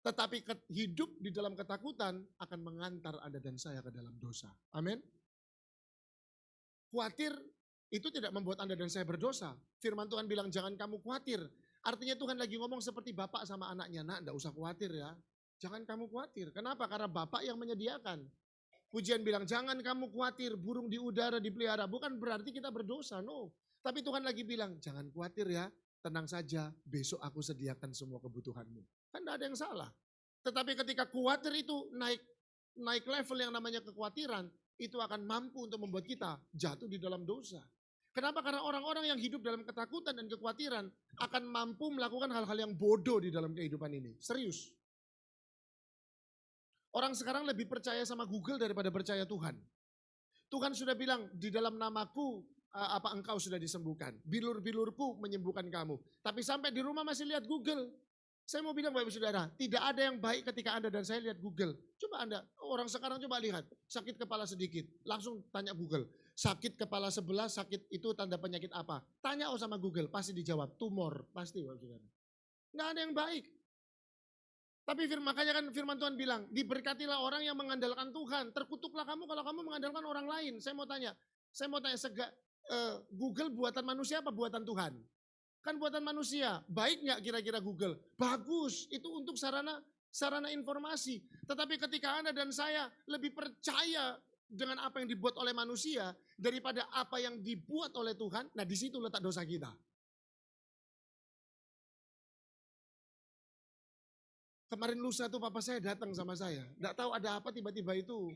Tetapi hidup di dalam ketakutan akan mengantar Anda dan saya ke dalam dosa. Amin. Khawatir itu tidak membuat Anda dan saya berdosa. Firman Tuhan bilang jangan kamu khawatir. Artinya Tuhan lagi ngomong seperti bapak sama anaknya. Nak, enggak usah khawatir ya. Jangan kamu khawatir. Kenapa? Karena bapak yang menyediakan. Pujian bilang jangan kamu khawatir, burung di udara dipelihara. Bukan berarti kita berdosa, no. Tapi Tuhan lagi bilang jangan khawatir ya. Tenang saja, besok aku sediakan semua kebutuhanmu. Kan enggak ada yang salah. Tetapi ketika khawatir itu naik level yang namanya kekhawatiran, itu akan mampu untuk membuat kita jatuh di dalam dosa. Kenapa? Karena orang-orang yang hidup dalam ketakutan dan kekhawatiran akan mampu melakukan hal-hal yang bodoh di dalam kehidupan ini. Serius. Orang sekarang lebih percaya sama Google daripada percaya Tuhan. Tuhan sudah bilang, di dalam namaku apa engkau sudah disembuhkan. Bilur-bilurku menyembuhkan kamu. Tapi sampai di rumah masih lihat Google. Saya mau bilang Bapak Ibu Saudara, tidak ada yang baik ketika Anda dan saya lihat Google. Coba Anda, orang sekarang coba lihat, sakit kepala sedikit, langsung tanya Google. Sakit kepala sebelah, sakit itu tanda penyakit apa? Tanya sama Google, pasti dijawab, tumor. Pasti Bapak Ibu Saudara. Nggak ada yang baik. Tapi makanya kan firman Tuhan bilang, diberkatilah orang yang mengandalkan Tuhan. Terkutuklah kamu kalau kamu mengandalkan orang lain. Saya mau tanya, Google buatan manusia apa buatan Tuhan? Kan buatan manusia. Baik nggak kira-kira Google? Bagus, itu untuk sarana informasi. Tetapi ketika Anda dan saya lebih percaya dengan apa yang dibuat oleh manusia daripada apa yang dibuat oleh Tuhan, nah di situ letak dosa kita. Kemarin lusa tuh papa saya datang sama saya. Nggak tahu ada apa tiba-tiba itu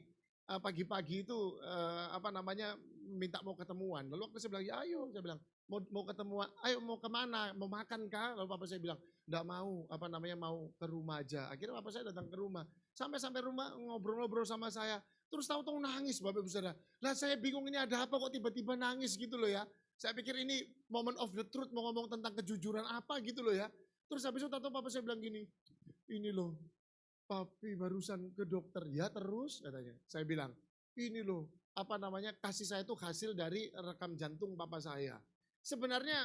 pagi-pagi itu minta mau ketemuan. Lalu waktu saya bilang, ya ayo, saya bilang mau ketemuan, ayo mau kemana, mau makan kah? Lalu papa saya bilang, nggak mau, mau ke rumah aja. Akhirnya papa saya datang ke rumah. Sampai rumah ngobrol-ngobrol sama saya. Terus tahu-tahu nangis Bapak Ibu Saudara. Lah saya bingung ini ada apa kok tiba-tiba nangis gitu loh ya. Saya pikir ini moment of the truth mau ngomong tentang kejujuran apa gitu loh ya. Terus habis itu tahu-tahu papa saya bilang gini, ini loh papi barusan ke dokter, ya terus katanya. Saya bilang, ini loh kasih saya itu hasil dari rekam jantung papa saya. Sebenarnya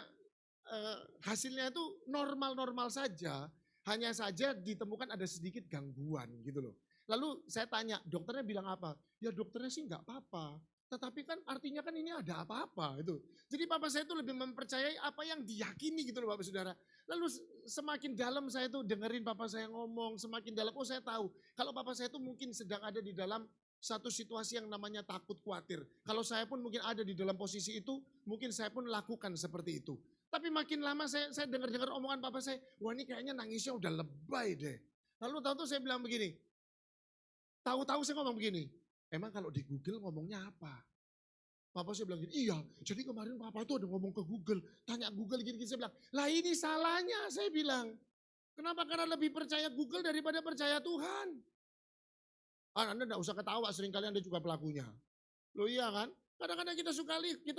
hasilnya itu normal-normal saja, hanya saja ditemukan ada sedikit gangguan gitu loh. Lalu saya tanya, dokternya bilang apa? Ya dokternya sih nggak apa-apa. Tetapi kan artinya kan ini ada apa-apa itu. Jadi papa saya itu lebih mempercayai apa yang diyakini gitu loh Bapak Saudara. Lalu semakin dalam saya tuh dengerin papa saya ngomong, semakin dalam saya tahu kalau papa saya itu mungkin sedang ada di dalam satu situasi yang namanya takut khawatir. Kalau saya pun mungkin ada di dalam posisi itu, mungkin saya pun lakukan seperti itu. Tapi makin lama saya dengar-dengar omongan papa saya, wah ini kayaknya nangisnya udah lebay deh. Lalu tahu-tahu saya bilang begini, tahu-tahu saya ngomong begini, emang kalau di Google ngomongnya apa? Papa saya bilang gini, iya jadi kemarin papa itu ada ngomong ke Google, tanya Google gini-gini, saya bilang, lah ini salahnya saya bilang. Kenapa? Karena lebih percaya Google daripada percaya Tuhan. Anda enggak usah ketawa, seringkali Anda juga pelakunya. Loh iya kan? Kadang-kadang kita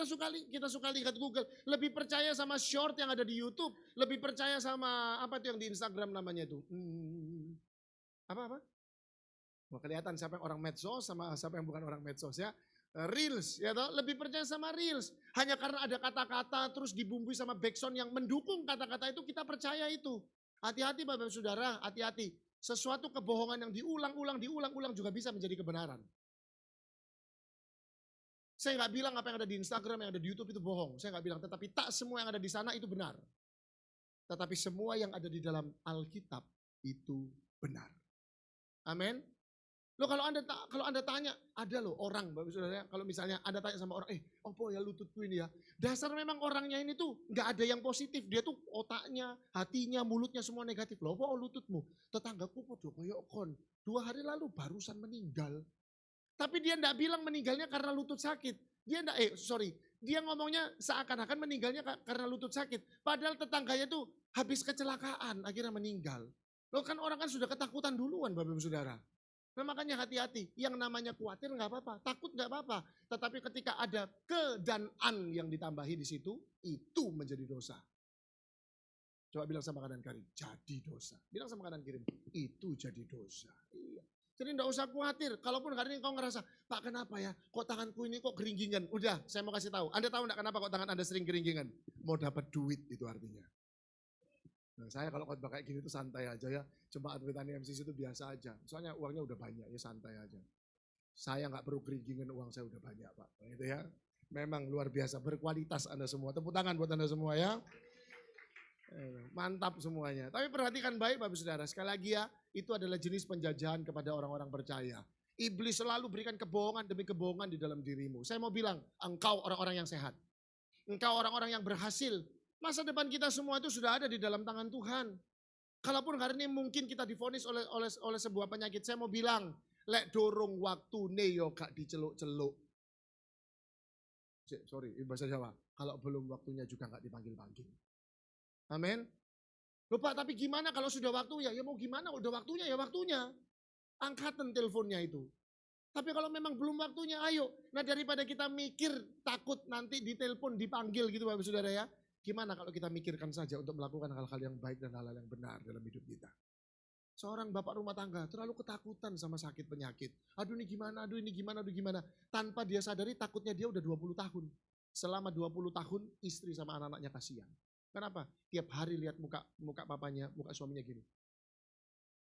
suka lihat Google, lebih percaya sama short yang ada di YouTube, lebih percaya sama apa itu yang di Instagram namanya itu. Apa? Wah, kelihatan siapa yang orang medsos sama siapa yang bukan orang medsos ya. Reels ya toh, lebih percaya sama reels. Hanya karena ada kata-kata terus dibumbui sama backsound yang mendukung kata-kata itu, kita percaya itu. Hati-hati Bapak Saudara, hati-hati. Sesuatu kebohongan yang diulang-ulang juga bisa menjadi kebenaran. Saya nggak bilang apa yang ada di Instagram, yang ada di YouTube itu bohong. Saya nggak bilang, tetapi tak semua yang ada di sana itu benar. Tetapi semua yang ada di dalam Alkitab itu benar. Amin. Loh kalau anda tanya, ada loh orang, Bapak Saudara, kalau misalnya Anda tanya sama orang, apa ya lututku ini ya. Dasar memang orangnya ini tuh nggak ada yang positif. Dia tuh otaknya, hatinya, mulutnya semua negatif. Loh apa lututmu? Tetanggaku podo koyok kon. 2 hari lalu barusan meninggal. Tapi dia enggak bilang meninggalnya karena lutut sakit. Dia ngomongnya seakan-akan meninggalnya karena lutut sakit. Padahal tetangganya tuh habis kecelakaan akhirnya meninggal. Loh kan orang kan sudah ketakutan duluan Bapak Ibu Saudara. Nah makanya hati-hati, yang namanya khawatir nggak apa-apa, takut nggak apa-apa. Tetapi ketika ada ke dan an yang ditambahi di situ, itu menjadi dosa. Coba bilang sama kanan kiri, jadi dosa. Bilang sama kanan kiri, itu jadi dosa. Iya. Jadi enggak usah khawatir, kalaupun hari ini kau ngerasa, Pak kenapa ya, kok tanganku ini kok geringgingan. Udah, saya mau kasih tahu, Anda tahu enggak kenapa kok tangan Anda sering geringgingan? Mau dapat duit itu artinya. Nah, saya kalau khotbah kayak gini tuh santai aja ya. Jemaat Betani MCC itu biasa aja. Soalnya uangnya udah banyak ya santai aja. Saya nggak perlu keringgingan, uang saya udah banyak Pak. Gitu ya. Memang luar biasa, berkualitas Anda semua. Tepuk tangan buat Anda semua ya. Mantap semuanya. Tapi perhatikan baik Bapak Saudara. Sekali lagi ya, itu adalah jenis penjajahan kepada orang-orang percaya. Iblis selalu berikan kebohongan demi kebohongan di dalam dirimu. Saya mau bilang, engkau orang-orang yang sehat. Engkau orang-orang yang berhasil. Masa depan kita semua itu sudah ada di dalam tangan Tuhan. Kalaupun hari ini mungkin kita divonis oleh sebuah penyakit, saya mau bilang, lek dorong waktu yo gak diceluk-celuk. Sorry, bahasa Jawa. Kalau belum waktunya juga gak dipanggil-panggil. Amin. Loh Pak, tapi gimana kalau sudah waktu ya? Ya mau gimana, udah waktunya ya waktunya. angkatan teleponnya itu. Tapi kalau memang belum waktunya, ayo. Nah daripada kita mikir takut nanti ditelepon, dipanggil gitu Bapak Saudara ya. Gimana kalau kita mikirkan saja untuk melakukan hal-hal yang baik dan hal-hal yang benar dalam hidup kita. Seorang bapak rumah tangga terlalu ketakutan sama sakit penyakit. Aduh ini gimana, aduh ini gimana, aduh gimana. Tanpa dia sadari takutnya dia udah 20 tahun. Selama 20 tahun istri sama anak-anaknya kasihan. Kenapa? Tiap hari lihat muka papanya, muka suaminya gini.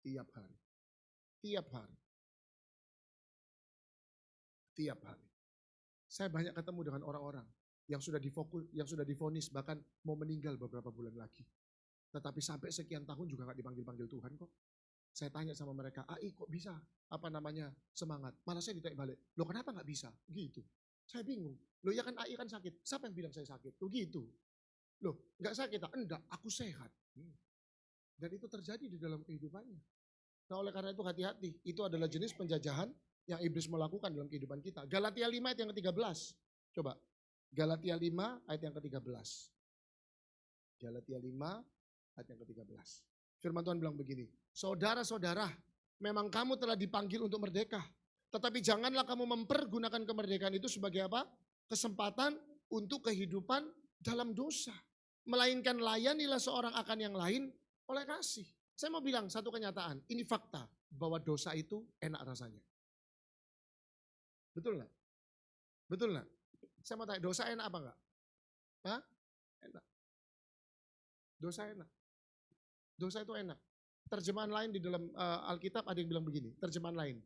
Tiap hari. Tiap hari. Tiap hari. Saya banyak ketemu dengan orang-orang yang sudah divonis bahkan mau meninggal beberapa bulan lagi. Tetapi sampai sekian tahun juga gak dipanggil-panggil Tuhan kok. Saya tanya sama mereka, AI kok bisa semangat. Malah saya ditanya balik, loh kenapa gak bisa? Gitu. Saya bingung. Loh ya kan AI kan sakit. Siapa yang bilang saya sakit? Loh gitu. Loh gak sakit? Enggak, aku sehat. Dan itu terjadi di dalam kehidupannya. Nah oleh karena itu hati-hati. Itu adalah jenis penjajahan yang iblis melakukan dalam kehidupan kita. Galatia 5 ayat yang ke-13. Coba. Galatia 5 ayat yang ke-13. Galatia 5 ayat yang ke-13. Firman Tuhan bilang begini. Saudara-saudara, memang kamu telah dipanggil untuk merdeka. Tetapi janganlah kamu mempergunakan kemerdekaan itu sebagai apa? Kesempatan untuk kehidupan dalam dosa. Melainkan layanilah seorang akan yang lain oleh kasih. Saya mau bilang satu kenyataan. Ini fakta bahwa dosa itu enak rasanya. Betul nggak? Betul nggak? Saya mau tanya, dosa enak apa enggak? Hah? Enak. Dosa enak. Dosa itu enak. Terjemahan lain di dalam Alkitab ada yang bilang begini. Terjemahan lain.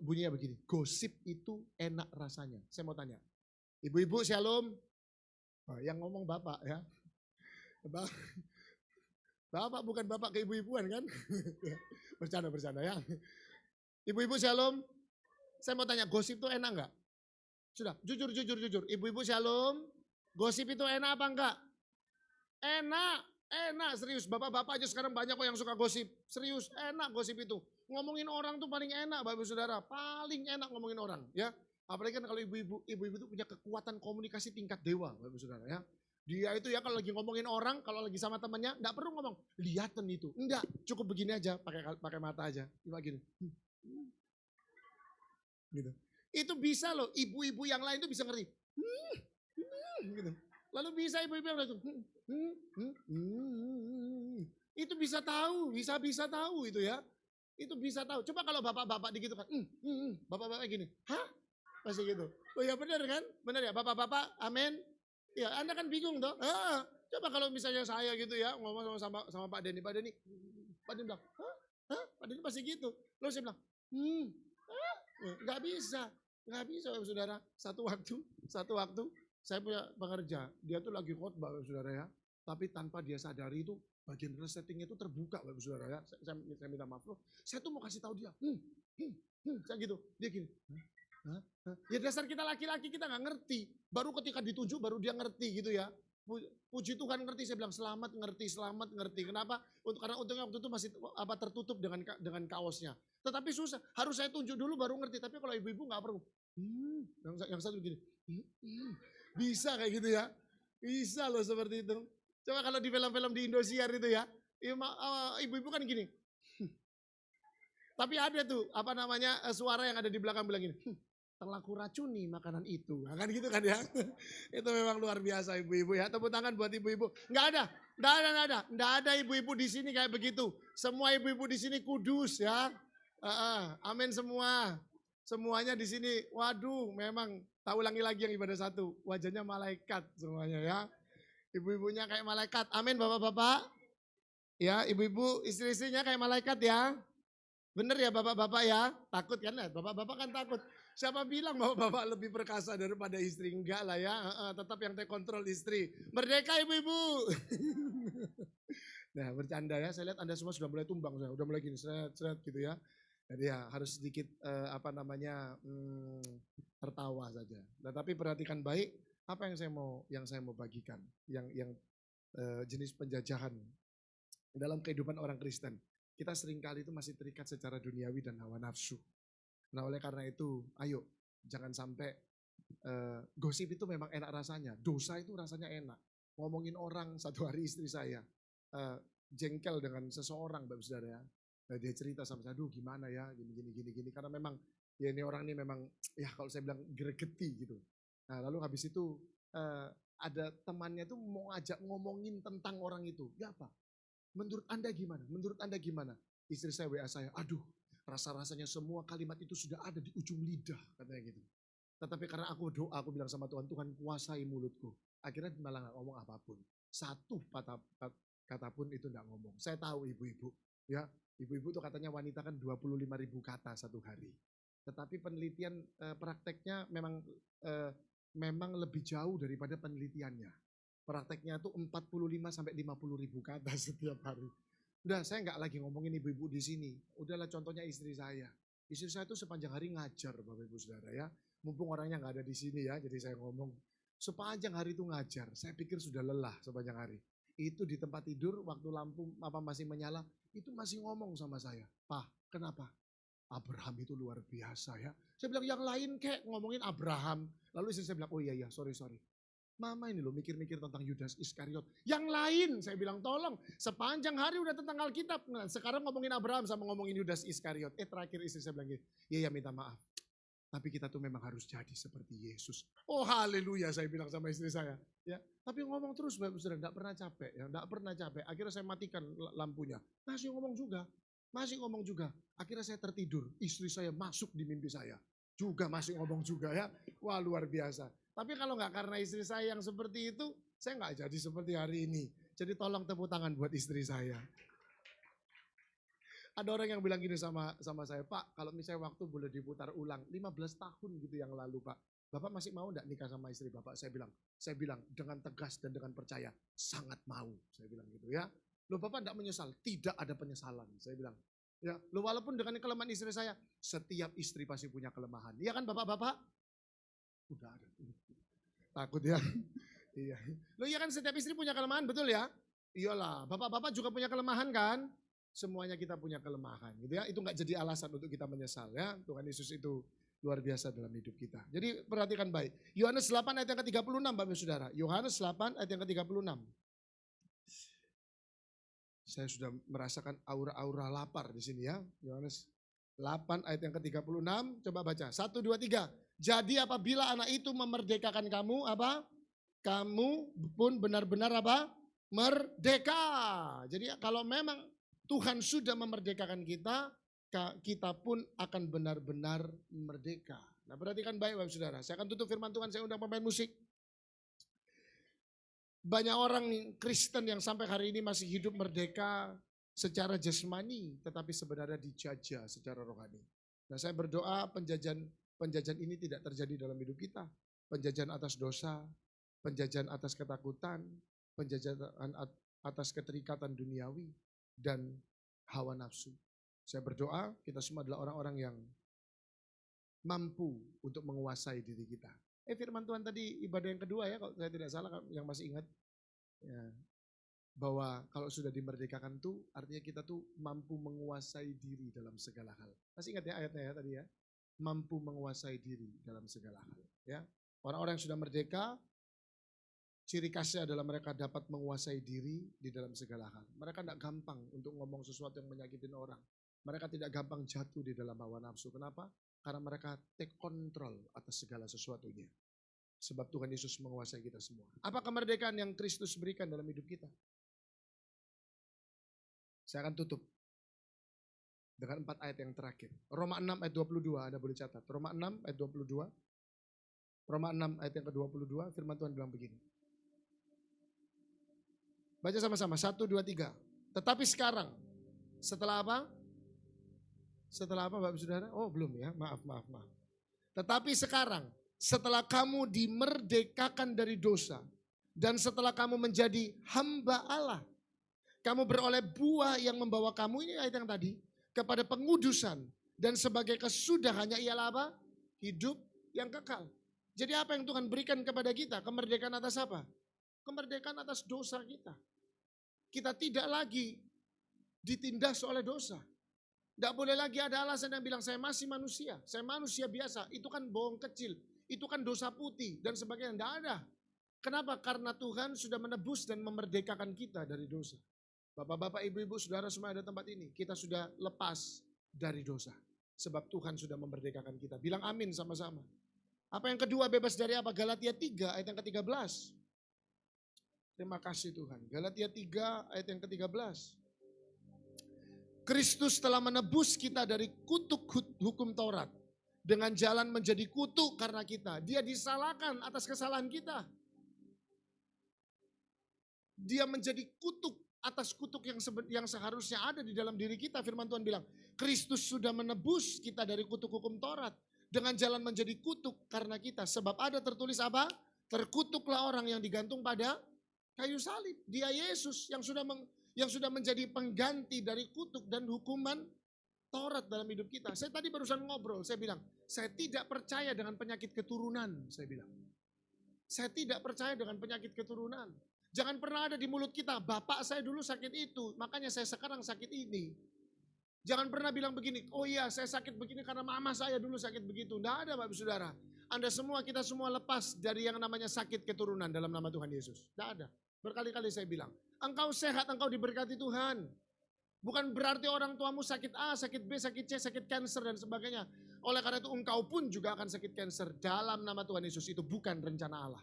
Bunyinya begini. Gosip itu enak rasanya. Saya mau tanya. Ibu-ibu shalom. Yang ngomong bapak ya. Bapak bukan bapak keibu-ibuan kan? Bercanda ya. Ibu-ibu shalom. Saya mau tanya, gosip itu enak enggak? Sudah, jujur. Ibu-ibu shalom. Gosip itu enak apa enggak? Enak serius. Bapak-bapak aja sekarang banyak kok yang suka gosip. Serius, enak gosip itu. Ngomongin orang tuh paling enak Bapak Saudara. Paling enak ngomongin orang ya. Apalagi kan kalau ibu-ibu itu punya kekuatan komunikasi tingkat dewa Bapak Saudara ya. Dia itu ya kalau lagi ngomongin orang, kalau lagi sama temannya, enggak perlu ngomong, lihatin itu. Enggak, cukup begini aja, pakai mata aja. Cuma gini. Gitu. Itu bisa loh, ibu-ibu yang lain tuh bisa ngerti. Gitu. Lalu bisa ibu-ibu yang lain tuh. Itu bisa tahu, bisa tahu itu ya. Itu bisa tahu. Coba kalau bapak-bapak gitu kan. Bapak-bapak gini. Hah? Masih gitu. Oh ya benar kan? Benar ya bapak-bapak, amin. Ya Anda kan bingung toh. Coba kalau misalnya saya gitu ya ngomong sama Pak Denny bilang, hah? Pak Denny pasti gitu. Lalu saya bilang, nggak bisa saudara. Satu waktu saya punya pekerja, dia tuh lagi khotbah saudara ya. Tapi tanpa dia sadari itu bagian resletingnya itu terbuka Bapak Saudara ya. Saya minta maaf loh. Saya tuh mau kasih tahu dia. Saya gitu. Dia gini. Ya dasar kita laki-laki kita nggak ngerti. Baru ketika ditunjuk baru dia ngerti gitu ya. Puji Tuhan ngerti. Saya bilang selamat ngerti. Kenapa? Karena untungnya waktu itu masih tertutup dengan kaosnya. Tetapi susah. Harus saya tunjuk dulu baru ngerti. Tapi kalau ibu-ibu nggak perlu. Yang satu begini. Bisa kayak gitu ya. Bisa loh seperti itu. Coba kalau di film-film di Indosiar itu ya. Ibu-ibu kan gini. Tapi ada tuh suara yang ada di belakang bilang gini. Telah kuracuni makanan itu. Nah, kan gitu kan ya. Itu memang luar biasa ibu-ibu ya. Tepuk tangan buat ibu-ibu. Nggak ada ibu-ibu di sini kayak begitu. Semua ibu-ibu di sini kudus ya. Amin semua. Semuanya di sini. Waduh memang tak ulangi lagi yang ibadah satu. Wajahnya malaikat semuanya ya. Ibu-ibunya kayak malaikat. Amin bapak-bapak. Ya ibu-ibu istri-istrinya kayak malaikat ya. Bener ya bapak-bapak ya. Takut kan ya. Bapak-bapak kan takut. Siapa bilang bapak-bapak lebih perkasa daripada istri? Enggak lah ya, tetap yang terkontrol istri. Merdeka ibu-ibu. Nah bercanda ya, saya lihat Anda semua sudah mulai tumbang, sudah mulai gini, seret gitu ya. Jadi ya harus sedikit tertawa saja. Nah, tapi perhatikan baik apa yang saya mau bagikan, yang jenis penjajahan dalam kehidupan orang Kristen. Kita seringkali itu masih terikat secara duniawi dan hawa nafsu. Nah oleh karena itu, ayo jangan sampai gosip itu memang enak rasanya. Dosa itu rasanya enak. Ngomongin orang, satu hari istri saya jengkel dengan seseorang Bapak Saudara ya. Nah, dia cerita sama saya, aduh gimana ya, gini. Karena memang, ya ini orang ini memang, ya kalau saya bilang gregeti gitu. Nah lalu habis itu ada temannya tuh mau ajak ngomongin tentang orang itu. Ya apa? Menurut Anda gimana? Menurut Anda gimana? Istri saya WA saya, aduh rasa-rasanya semua kalimat itu sudah ada di ujung lidah, katanya gitu. Tetapi karena aku doa, aku bilang sama Tuhan, Tuhan kuasai mulutku. Akhirnya malah gak ngomong apapun. Satu kata pun itu gak ngomong. Saya tahu ibu-ibu, ya ibu-ibu tuh katanya wanita kan 25.000 kata satu hari. Tetapi penelitian prakteknya memang lebih jauh daripada penelitiannya. Prakteknya tuh 45 sampai 50.000 kata setiap hari. Udah saya nggak lagi ngomongin ibu-ibu di sini. Udahlah contohnya istri saya. Istri saya tuh sepanjang hari ngajar Bapak Ibu Saudara ya. Mumpung orangnya nggak ada di sini ya, jadi saya ngomong. Sepanjang hari itu ngajar, saya pikir sudah lelah sepanjang hari. Itu di tempat tidur waktu lampu masih menyala, itu masih ngomong sama saya. Pak, kenapa? Abraham itu luar biasa ya. Saya bilang yang lain kek ngomongin Abraham. Lalu istri saya bilang, oh iya sorry. Mama ini loh mikir-mikir tentang Yudas Iskariot. Yang lain saya bilang tolong sepanjang hari udah tentang Alkitab. Nah, sekarang ngomongin Abraham sama ngomongin Yudas Iskariot. Terakhir istri saya bilang gini, iya minta maaf. Tapi kita tuh memang harus jadi seperti Yesus. Oh haleluya saya bilang sama istri saya. Ya, tapi ngomong terus Bapak Saudara, enggak pernah capek ya, enggak pernah capek. Akhirnya saya matikan lampunya. Masih ngomong juga. Akhirnya saya tertidur. Istri saya masuk di mimpi saya. Juga masih ngomong juga ya. Wah luar biasa. Tapi kalau nggak karena istri saya yang seperti itu, saya nggak jadi seperti hari ini. Jadi tolong tepuk tangan buat istri saya. Ada orang yang bilang gini sama saya, Pak kalau misalnya waktu boleh diputar ulang, 15 tahun gitu yang lalu Pak. Bapak masih mau enggak nikah sama istri Bapak? Saya bilang dengan tegas dan dengan percaya, sangat mau. Saya bilang gitu ya. Loh Bapak enggak menyesal? Tidak ada penyesalan. Saya bilang. Ya, loh walaupun dengan kelemahan istri saya, setiap istri pasti punya kelemahan. Iya kan Bapak-bapak? Udah ada. Takut ya. Iya. Loh iya kan setiap istri punya kelemahan, betul ya? Iyalah, Bapak-bapak juga punya kelemahan kan? Semuanya kita punya kelemahan gitu ya. Itu enggak jadi alasan untuk kita menyesal ya. Tuhan Yesus itu luar biasa dalam hidup kita. Jadi perhatikan baik. Yohanes 8 ayat yang ke-36 Bapak Saudara. Yohanes 8 ayat yang ke-36. Saya sudah merasakan aura-aura lapar di sini ya. Yohanes 8 ayat yang ke-36. Coba baca. 1, 2, 3. Jadi apabila anak itu memerdekakan kamu, apa? Kamu pun benar-benar apa? Merdeka. Jadi kalau memang Tuhan sudah memerdekakan kita, kita pun akan benar-benar merdeka. Nah perhatikan baik Bapak Saudara. Saya akan tutup firman Tuhan, saya undang pemain musik. Banyak orang Kristen yang sampai hari ini masih hidup merdeka secara jasmani, tetapi sebenarnya dijajah secara rohani. Nah saya berdoa penjajahan ini tidak terjadi dalam hidup kita. Penjajahan atas dosa, penjajahan atas ketakutan, penjajahan atas keterikatan duniawi, dan hawa nafsu. Saya berdoa kita semua adalah orang-orang yang mampu untuk menguasai diri kita. Firman Tuhan tadi ibadah yang kedua ya, kalau saya tidak salah yang masih ingat. Ya, bahwa kalau sudah dimerdekakan tuh artinya kita tuh mampu menguasai diri dalam segala hal. Masih ingat ya ayatnya ya tadi ya? Mampu menguasai diri dalam segala hal. Ya, orang-orang yang sudah merdeka, ciri khasnya adalah mereka dapat menguasai diri di dalam segala hal. Mereka tidak gampang untuk ngomong sesuatu yang menyakitin orang. Mereka tidak gampang jatuh di dalam hawa nafsu. Kenapa? Karena mereka take control atas segala sesuatunya. Sebab Tuhan Yesus menguasai kita semua. Apa kemerdekaan yang Kristus berikan dalam hidup kita? Saya akan tutup dengan 4 ayat yang terakhir. Roma 6 ayat 22, Anda boleh catat. Roma 6 ayat 22. Roma 6 ayat yang ke-22, firman Tuhan bilang begini. Baca sama-sama, 1, 2, 3. Tetapi sekarang, setelah apa? Setelah apa Bapak Saudara? Oh belum ya, maaf. Tetapi sekarang, setelah kamu dimerdekakan dari dosa, dan setelah kamu menjadi hamba Allah, kamu beroleh buah yang membawa kamu, ini ayat yang tadi, kepada pengudusan, dan sebagai kesudahannya ialah apa? Hidup yang kekal. Jadi apa yang Tuhan berikan kepada kita? Kemerdekaan atas apa? Kemerdekaan atas dosa kita. Kita tidak lagi ditindas oleh dosa. Tidak boleh lagi ada alasan yang bilang saya masih manusia, saya manusia biasa, itu kan bohong kecil, itu kan dosa putih dan sebagainya. Tidak ada. Kenapa? Karena Tuhan sudah menebus dan memerdekakan kita dari dosa. Bapak-bapak, ibu-ibu, saudara semua ada tempat ini. Kita sudah lepas dari dosa. Sebab Tuhan sudah memerdekakan kita. Bilang amin sama-sama. Apa yang kedua, bebas dari apa? Galatia 3 ayat yang ke-13. Terima kasih Tuhan. Galatia 3 ayat yang ke-13. Kristus telah menebus kita dari kutuk hukum Taurat. Dengan jalan menjadi kutuk karena kita. Dia disalahkan atas kesalahan kita. Dia menjadi kutuk atas kutuk yang seharusnya ada di dalam diri kita. Firman Tuhan bilang, Kristus sudah menebus kita dari kutuk hukum Taurat. Dengan jalan menjadi kutuk karena kita. Sebab ada tertulis apa? Terkutuklah orang yang digantung pada kayu salib. Dia Yesus yang sudah menjadi pengganti dari kutuk dan hukuman Taurat dalam hidup kita. Saya tadi barusan ngobrol, saya bilang, saya tidak percaya dengan penyakit keturunan, saya bilang. Saya tidak percaya dengan penyakit keturunan. Jangan pernah ada di mulut kita, bapak saya dulu sakit itu, makanya saya sekarang sakit ini. Jangan pernah bilang begini, oh iya saya sakit begini karena mama saya dulu sakit begitu. Tidak ada Bapak Saudara. Anda semua, kita semua lepas dari yang namanya sakit keturunan dalam nama Tuhan Yesus. Tidak ada. Berkali-kali saya bilang, engkau sehat, engkau diberkati Tuhan. Bukan berarti orang tuamu sakit A, sakit B, sakit C, sakit kanker dan sebagainya. Oleh karena itu engkau pun juga akan sakit kanker dalam nama Tuhan Yesus. Itu bukan rencana Allah.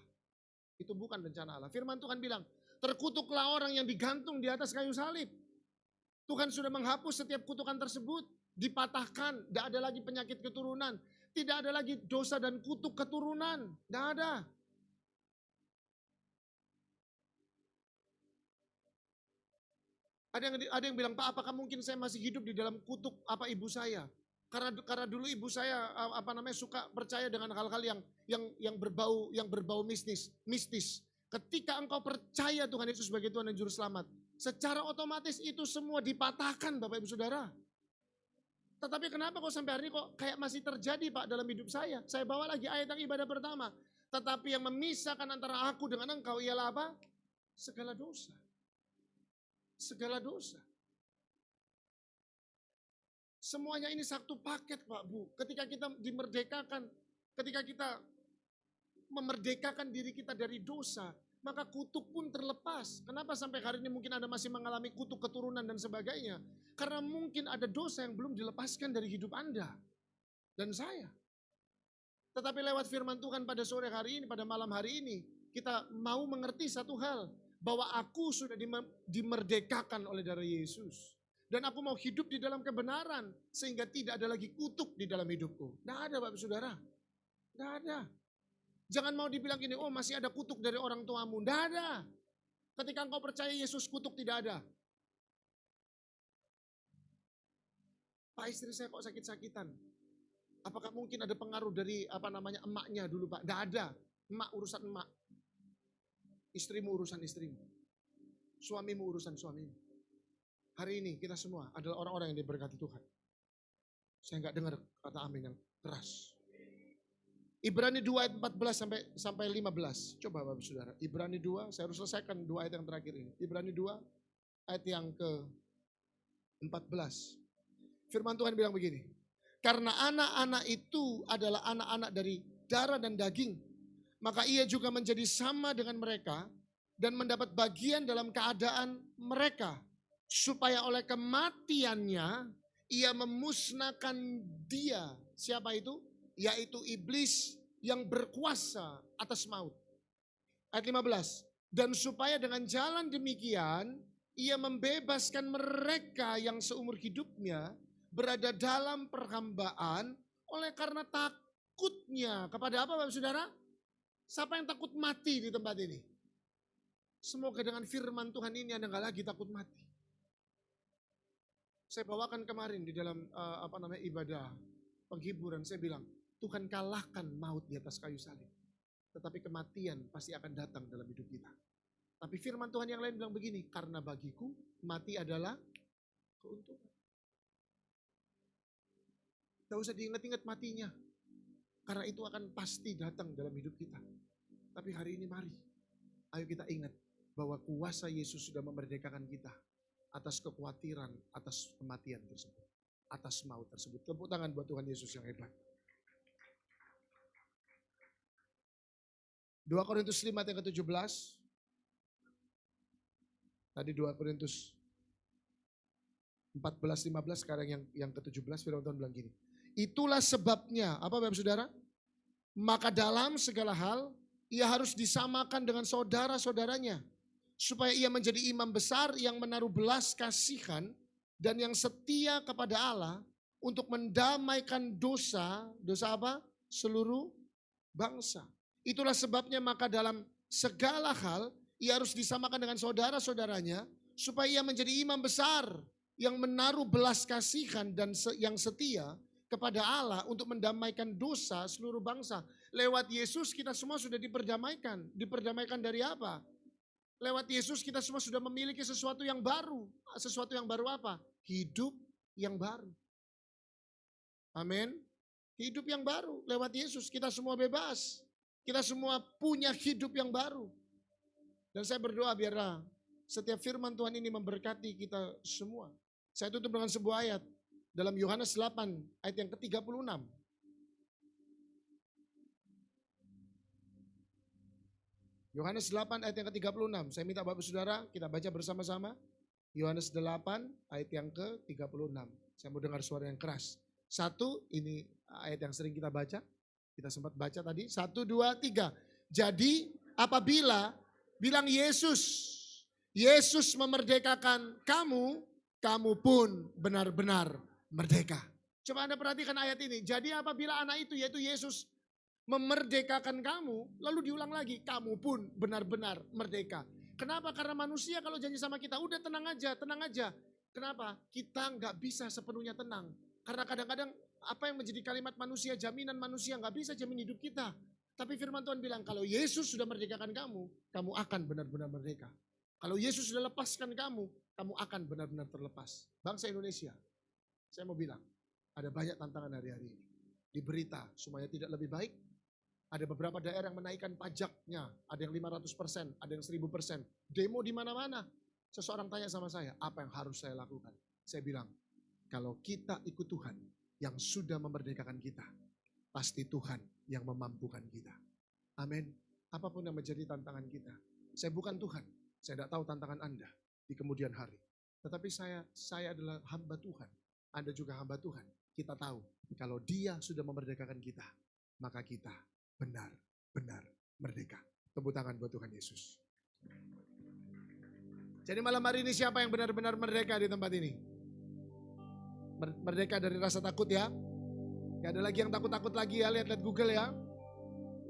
Itu bukan rencana Allah. Firman Tuhan bilang, terkutuklah orang yang digantung di atas kayu salib. Tuhan sudah menghapus setiap kutukan tersebut. Dipatahkan, tidak ada lagi penyakit keturunan. Tidak ada lagi dosa dan kutuk keturunan. Tidak ada. Ada yang bilang, Pak, apakah mungkin saya masih hidup di dalam kutuk apa ibu saya? Karena dulu ibu saya suka percaya dengan hal-hal yang berbau mistis. Ketika engkau percaya Tuhan Yesus sebagai Tuhan dan Juru Selamat, secara otomatis itu semua dipatahkan Bapak Ibu Saudara. Tetapi kenapa kok sampai hari ini kok kayak masih terjadi Pak dalam hidup saya? Saya bawa lagi ayat yang ibadah pertama. Tetapi yang memisahkan antara aku dengan engkau ialah apa? Segala dosa. Segala dosa. Semuanya ini satu paket Pak Bu. Ketika kita dimerdekakan, ketika kita memerdekakan diri kita dari dosa, maka kutuk pun terlepas. Kenapa sampai hari ini mungkin Anda masih mengalami kutuk keturunan dan sebagainya? Karena mungkin ada dosa yang belum dilepaskan dari hidup Anda dan saya. Tetapi lewat firman Tuhan pada sore hari ini, pada malam hari ini, kita mau mengerti satu hal, bahwa aku sudah dimerdekakan oleh darah Yesus. Dan aku mau hidup di dalam kebenaran, sehingga tidak ada lagi kutuk di dalam hidupku. Tidak ada Bapak Saudara. Tidak ada. Jangan mau dibilang gini, oh masih ada kutuk dari orang tuamu. Tidak ada. Ketika engkau percaya Yesus, kutuk tidak ada. Pak, istri saya kok sakit-sakitan. Apakah mungkin ada pengaruh dari emaknya dulu Pak? Tidak ada. Emak urusan emak. Istrimu urusan istrimu. Suamimu urusan suamimu. Hari ini kita semua adalah orang-orang yang diberkati Tuhan. Saya enggak dengar kata amin yang keras. Ibrani 2 ayat 14 sampai 15. Coba Bapak Saudara. Ibrani 2, saya harus selesaikan 2 ayat yang terakhir ini. Ibrani 2 ayat yang ke-14. Firman Tuhan bilang begini. Karena anak-anak itu adalah anak-anak dari darah dan daging, maka ia juga menjadi sama dengan mereka dan mendapat bagian dalam keadaan mereka. Supaya oleh kematiannya ia memusnahkan dia. Siapa itu? Yaitu iblis yang berkuasa atas maut. Ayat 15. Dan supaya dengan jalan demikian ia membebaskan mereka yang seumur hidupnya berada dalam perhambaan oleh karena takutnya. Kepada apa Bapak Saudara? Siapa yang takut mati di tempat ini? Semoga dengan firman Tuhan ini Anda enggak lagi takut mati. Saya bawakan kemarin di dalam ibadah penghiburan, saya bilang, Tuhan kalahkan maut di atas kayu salib. Tetapi kematian pasti akan datang dalam hidup kita. Tapi firman Tuhan yang lain bilang begini, karena bagiku mati adalah keuntungan. Tidak usah diingat-ingat matinya. Karena itu akan pasti datang dalam hidup kita. Tapi hari ini mari, ayo kita ingat bahwa kuasa Yesus sudah memerdekakan kita atas kekhawatiran, atas kematian tersebut, atas maut tersebut. Tepuk tangan buat Tuhan Yesus yang hebat. 2 Korintus 5 ayat ke-17. Tadi 2 Korintus 14-15 sekarang yang ke-17 firman Tuhan bilang gini. Itulah sebabnya, apa Bapak Saudara? Maka dalam segala hal ia harus disamakan dengan saudara-saudaranya. Supaya ia menjadi imam besar yang menaruh belas kasihan dan yang setia kepada Allah untuk mendamaikan dosa apa? Seluruh bangsa. Itulah sebabnya maka dalam segala hal ia harus disamakan dengan saudara-saudaranya supaya ia menjadi imam besar yang menaruh belas kasihan dan yang setia kepada Allah untuk mendamaikan dosa seluruh bangsa. Lewat Yesus kita semua sudah diperdamaikan. Diperdamaikan dari apa? Lewat Yesus kita semua sudah memiliki sesuatu yang baru. Sesuatu yang baru apa? Hidup yang baru. Amin. Hidup yang baru. Lewat Yesus kita semua bebas. Kita semua punya hidup yang baru. Dan saya berdoa biarlah setiap firman Tuhan ini memberkati kita semua. Saya tutup dengan sebuah ayat dalam Yohanes 8 ayat yang ke-36. Yohanes 8 ayat yang ke-36. Saya minta Bapak Saudara kita baca bersama-sama. Yohanes 8 ayat yang ke-36. Saya mau dengar suara yang keras. 1, ini ayat yang sering kita baca. Kita sempat baca tadi. 1, 2, 3. Jadi apabila bilang Yesus memerdekakan kamu, kamu pun benar-benar merdeka. Coba Anda perhatikan ayat ini. Jadi apabila anak itu yaitu Yesus memerdekakan kamu, lalu diulang lagi, kamu pun benar-benar merdeka. Kenapa? Karena manusia kalau janji sama kita, udah tenang aja, tenang aja. Kenapa? Kita nggak bisa sepenuhnya tenang. Karena kadang-kadang apa yang menjadi kalimat manusia, jaminan manusia nggak bisa jamin hidup kita. Tapi firman Tuhan bilang, kalau Yesus sudah merdekakan kamu, kamu akan benar-benar merdeka. Kalau Yesus sudah lepaskan kamu, kamu akan benar-benar terlepas. Bangsa Indonesia, saya mau bilang, ada banyak tantangan hari-hari ini. Di berita, semuanya tidak lebih baik. Ada beberapa daerah yang menaikkan pajaknya, ada yang 500%, ada yang 1000%. Demo di mana-mana. Seseorang tanya sama saya, apa yang harus saya lakukan? Saya bilang, kalau kita ikut Tuhan yang sudah memerdekakan kita, pasti Tuhan yang memampukan kita. Amin. Apapun yang menjadi tantangan kita. Saya bukan Tuhan, saya tidak tahu tantangan Anda di kemudian hari. Tetapi saya adalah hamba Tuhan. Anda juga hamba Tuhan. Kita tahu kalau Dia sudah memerdekakan kita, maka kita benar-benar merdeka. Tepuk tangan buat Tuhan Yesus. Jadi malam hari ini siapa yang benar-benar merdeka di tempat ini? Merdeka dari rasa takut ya. Gak ada lagi yang takut-takut lagi ya, lihat-lihat Google ya.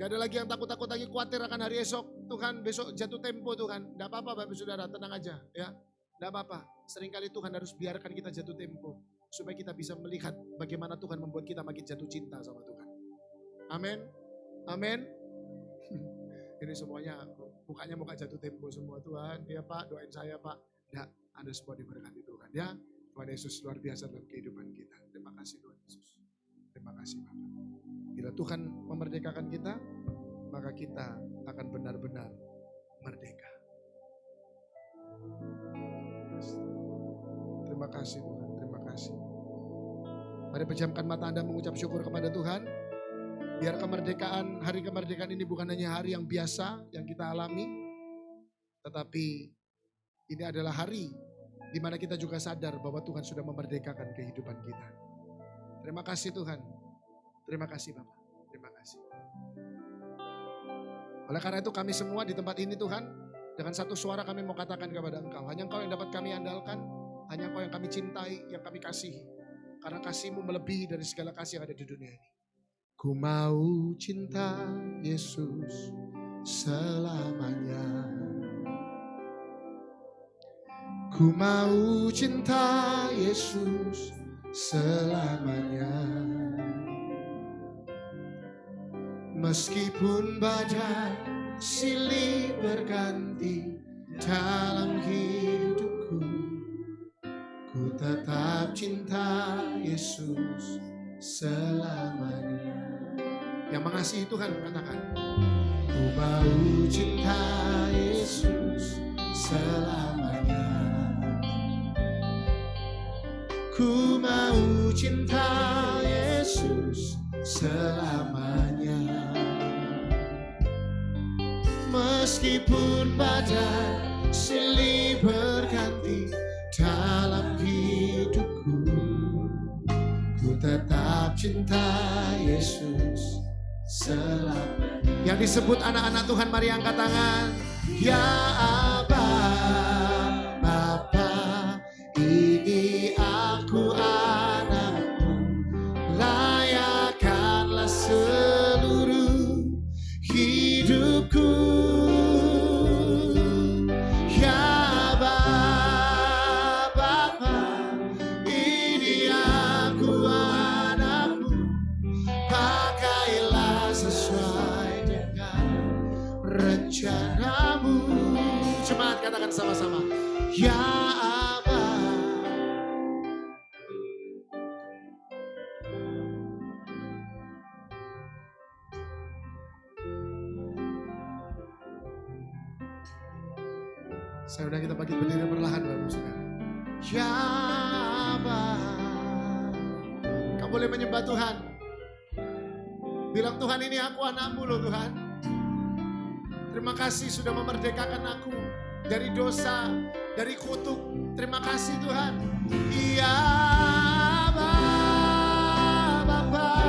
Gak ada lagi yang takut-takut lagi, khawatir akan hari esok. Tuhan besok jatuh tempo Tuhan. Gak apa-apa Bapak Saudara, tenang aja ya. Gak apa-apa, seringkali Tuhan harus biarkan kita jatuh tempo. Supaya kita bisa melihat bagaimana Tuhan membuat kita makin jatuh cinta sama Tuhan. Amin. Amin. Ini semuanya mukanya muka jatuh tempo semua Tuhan. Ya Pak, doain saya Pak. Ya, Anda semua diberkati Tuhan ya. Tuhan Yesus luar biasa dalam kehidupan kita. Terima kasih Tuhan Yesus. Terima kasih Bapak. Bila Tuhan memerdekakan kita, maka kita akan benar-benar merdeka. Terima kasih Tuhan, terima kasih. Mari pejamkan mata Anda mengucap syukur kepada Tuhan. Biar kemerdekaan, hari kemerdekaan ini bukan hanya hari yang biasa yang kita alami, tetapi ini adalah hari di mana kita juga sadar bahwa Tuhan sudah memerdekakan kehidupan kita. Terima kasih Tuhan. Terima kasih Bapak. Terima kasih. Oleh karena itu kami semua di tempat ini Tuhan, dengan satu suara kami mau katakan kepada Engkau, hanya Engkau yang dapat kami andalkan, hanya Engkau yang kami cintai, yang kami kasihi. Karena kasih-Mu melebihi dari segala kasih yang ada di dunia ini. Ku mau cinta Yesus selamanya. Ku mau cinta Yesus selamanya. Meskipun badai silih berganti dalam hidupku, ku tetap cinta Yesus selamanya. Yang mengasihi Tuhan katakan, ku mau cinta Yesus selamanya. Ku mau cinta Yesus selamanya. Meskipun badai silih berganti dalam hidup, tetap cinta Yesus selamanya. Yang disebut anak-anak Tuhan, mari angkat tangan. Ya Aba, Bapa, ini aku anakmu, layakkanlah seluruh hidupku. Ya Aba, Bapa, ini aku anakmu, pakailah sesuai dengan rencanamu. Jemaat katakan sama-sama. Ya Aba. Saya undang kita bangkit berdiri perlahan, Bapak Saudara. Ya Aba. Kamu boleh menyembah Tuhan. Bilang, Tuhan, ini aku anakmu loh Tuhan. Terima kasih sudah memerdekakan aku dari dosa, dari kutuk. Terima kasih Tuhan. Ya Bapa,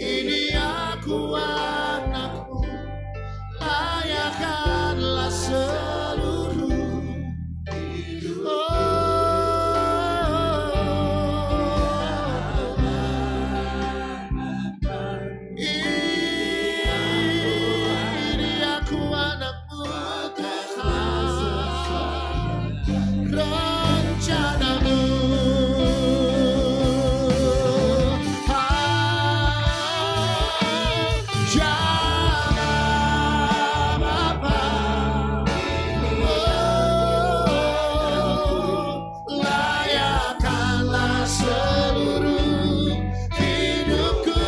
ini aku anakmu, layakkanlah seluruh hidup. Ini aku anakmu, Tuhan, rencanamu. Ya Bapa, layakkanlah seluruh hidupku.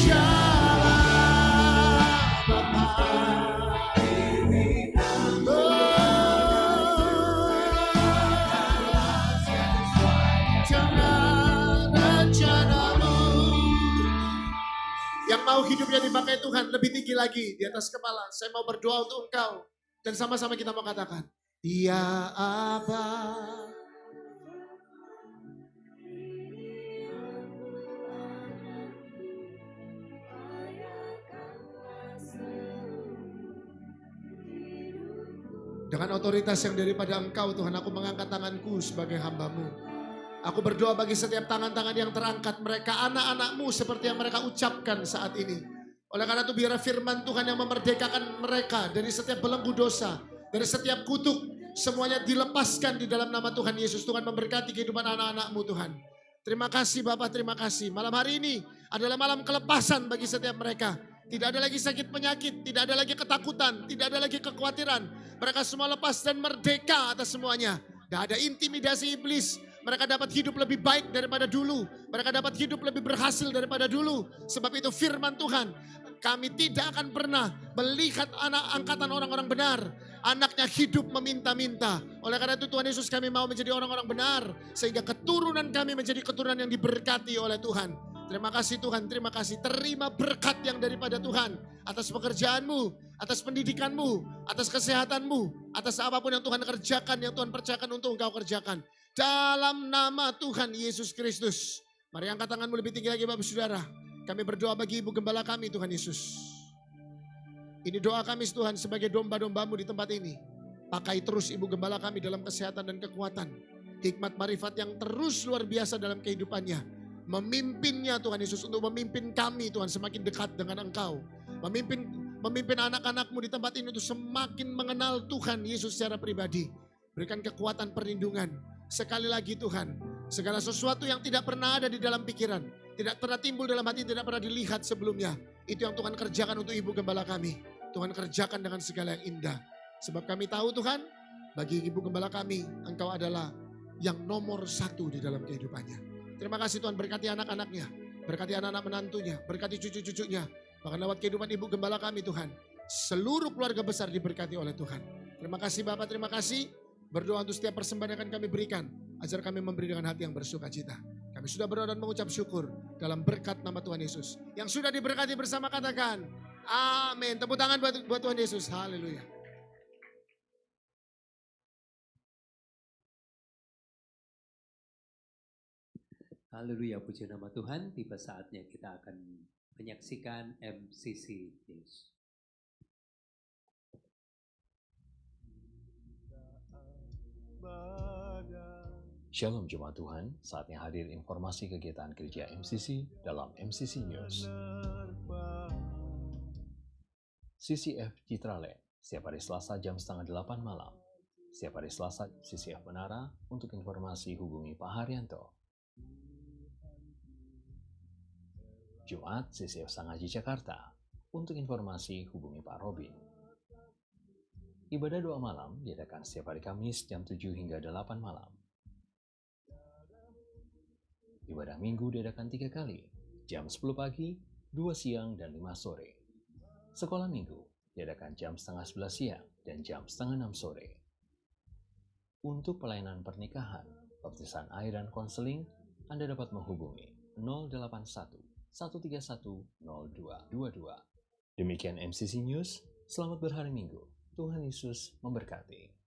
Ya Bapa, jangan rencanamu. Yang mau hidupnya dipakai Tuhan lebih tinggi lagi di atas kepala, saya mau berdoa untuk engkau. Dan sama-sama kita mau katakan, Ya Aba. Dengan otoritas yang daripada engkau Tuhan, aku mengangkat tanganku sebagai hamba-Mu. Aku berdoa bagi setiap tangan-tangan yang terangkat, mereka anak-anak-Mu seperti yang mereka ucapkan saat ini. Oleh karena itu biar firman Tuhan yang memerdekakan mereka dari setiap belenggu dosa, dari setiap kutuk, semuanya dilepaskan di dalam nama Tuhan Yesus. Tuhan memberkati kehidupan anak-anak-Mu Tuhan. Terima kasih Bapak, terima kasih. Malam hari ini adalah malam kelepasan bagi setiap mereka. Tidak ada lagi sakit penyakit, tidak ada lagi ketakutan, tidak ada lagi kekhawatiran. Mereka semua lepas dan merdeka atas semuanya. Tidak ada intimidasi iblis. Mereka dapat hidup lebih baik daripada dulu. Mereka dapat hidup lebih berhasil daripada dulu. Sebab itu firman Tuhan, kami tidak akan pernah melihat anak angkatan orang-orang benar, anaknya hidup meminta-minta. Oleh karena itu Tuhan Yesus, kami mau menjadi orang-orang benar, sehingga keturunan kami menjadi keturunan yang diberkati oleh Tuhan. Terima kasih Tuhan, terima kasih. Terima berkat yang daripada Tuhan atas pekerjaanmu, atas pendidikanmu, atas kesehatanmu, atas apapun yang Tuhan kerjakan, yang Tuhan percayakan untuk engkau kerjakan. Dalam nama Tuhan Yesus Kristus. Mari angkat tanganmu lebih tinggi lagi Bapak Saudara. Kami berdoa bagi Ibu Gembala kami Tuhan Yesus. Ini doa kami Tuhan sebagai domba-dombamu di tempat ini. Pakai terus Ibu Gembala kami dalam kesehatan dan kekuatan. Hikmat marifat yang terus luar biasa dalam kehidupannya. Memimpinnya Tuhan Yesus untuk memimpin kami Tuhan semakin dekat dengan Engkau. Memimpin anak-anakmu di tempat ini untuk semakin mengenal Tuhan Yesus secara pribadi. Berikan kekuatan perlindungan. Sekali lagi Tuhan, segala sesuatu yang tidak pernah ada di dalam pikiran, tidak pernah timbul dalam hati, tidak pernah dilihat sebelumnya. Itu yang Tuhan kerjakan untuk Ibu Gembala kami. Tuhan kerjakan dengan segala yang indah. Sebab kami tahu Tuhan, bagi Ibu Gembala kami, Engkau adalah yang nomor satu di dalam kehidupannya. Terima kasih Tuhan, berkati anak-anaknya, berkati anak-anak menantunya, berkati cucu-cucunya. Bahkan lewat kehidupan Ibu Gembala kami Tuhan, seluruh keluarga besar diberkati oleh Tuhan. Terima kasih Bapak, terima kasih. Berdoa untuk setiap persembahan yang akan kami berikan, agar kami memberi dengan hati yang bersuka cita. Kami sudah berdoa dan mengucap syukur dalam berkat nama Tuhan Yesus. Yang sudah diberkati bersama katakan, amin. Tepuk tangan buat Tuhan Yesus, haleluya. Haleluya, puji nama Tuhan. Tiba saatnya kita akan menyaksikan MCC News. Shalom Jemaat Tuhan, saatnya hadir informasi kegiatan gereja MCC dalam MCC News. CCF Citraland, setiap hari Selasa jam setengah 8 malam. Setiap hari Selasa, CCF Menara, untuk informasi hubungi Pak Haryanto. Jumat, CCF Sangaji Jakarta, untuk informasi hubungi Pak Robin. Ibadah doa malam diadakan setiap hari Kamis jam 7 hingga 8 malam. Ibadah minggu diadakan 3 kali, jam 10 pagi, 2 siang, dan 5 sore. Sekolah minggu diadakan jam setengah 11 siang dan jam setengah 6 sore. Untuk pelayanan pernikahan, baptisan air dan konseling, Anda dapat menghubungi 081 131 0222. Demikian MCC News, selamat berhari Minggu. Tuhan Yesus memberkati.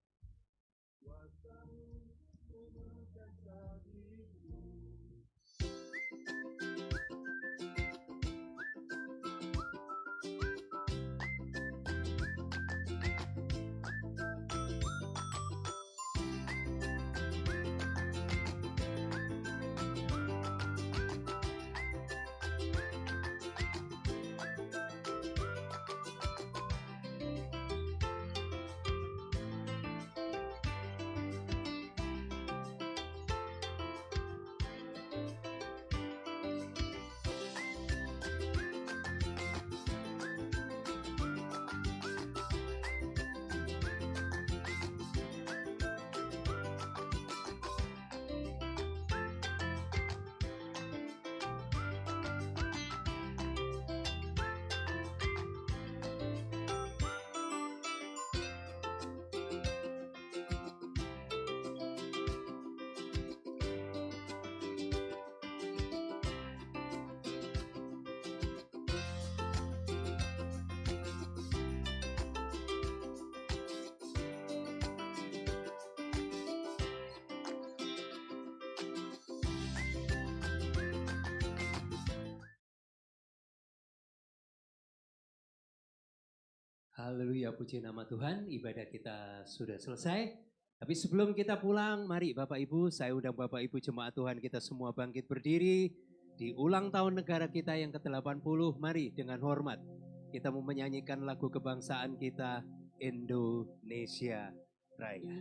Haleluya, puji nama Tuhan. Ibadah kita sudah selesai. Tapi sebelum kita pulang, mari Bapak Ibu, saya undang Bapak Ibu jemaat Tuhan kita semua bangkit berdiri. Di ulang tahun negara kita yang ke-80, mari dengan hormat kita mau menyanyikan lagu kebangsaan kita, Indonesia Raya.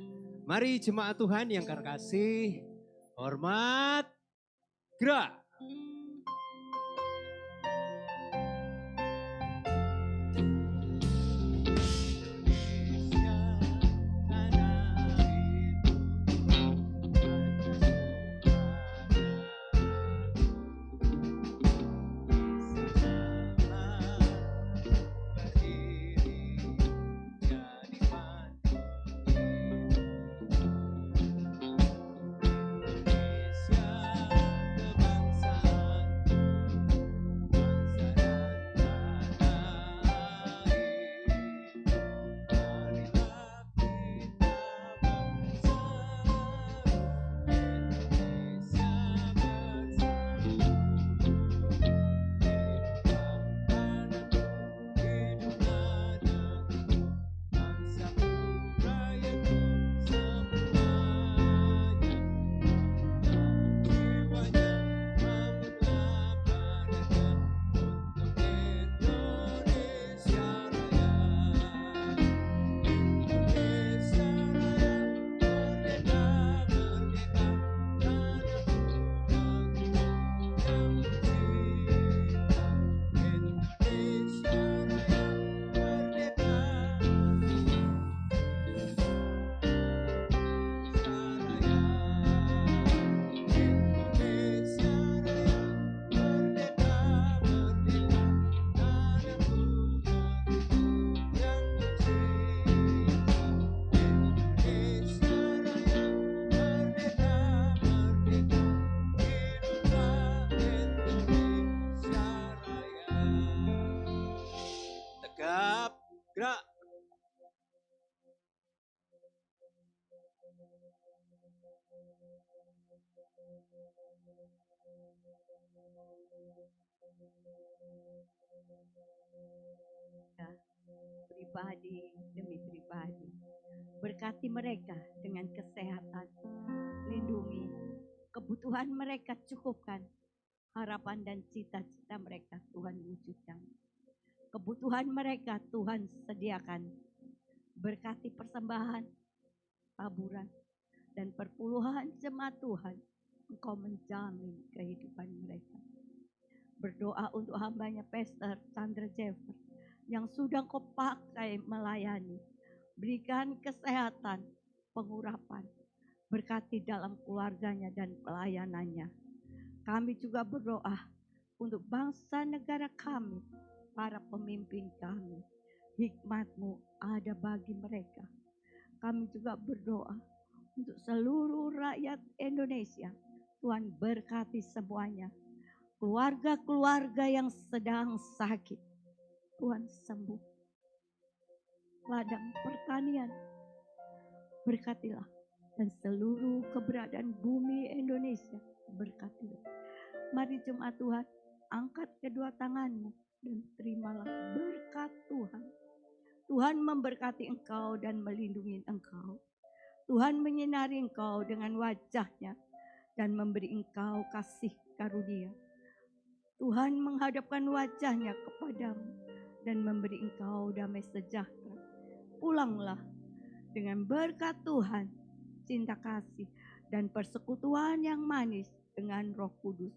Mari jemaat Tuhan yang terkasih, hormat, gerak. Gerak. Ya, pribadi demi pribadi. Berkati mereka dengan kesehatan, lindungi kebutuhan mereka, cukupkan harapan dan cita-cita mereka, Tuhan wujudkan. Kebutuhan mereka Tuhan sediakan. Berkati persembahan, taburan, dan perpuluhan jemaat Tuhan. Engkau menjamin kehidupan mereka. Berdoa untuk hambanya Pastor Chandra Jeffer yang sudah kau pakai melayani. Berikan kesehatan, pengurapan, berkati dalam keluarganya dan pelayanannya. Kami juga berdoa untuk bangsa negara kami, para pemimpin kami. Hikmat-Mu ada bagi mereka. Kami juga berdoa untuk seluruh rakyat Indonesia. Tuhan berkati semuanya. Keluarga-keluarga yang sedang sakit, Tuhan sembuh. Ladang pertanian, berkatilah. Dan seluruh keberadaan bumi Indonesia, berkatilah. Mari jemaat Tuhan, angkat kedua tanganmu dan terimalah berkat Tuhan. Tuhan memberkati engkau dan melindungi engkau. Tuhan menyinari engkau dengan wajahnya dan memberi engkau kasih karunia. Tuhan menghadapkan wajahnya kepadamu dan memberi engkau damai sejahtera. Pulanglah dengan berkat Tuhan, cinta kasih, dan persekutuan yang manis dengan Roh Kudus.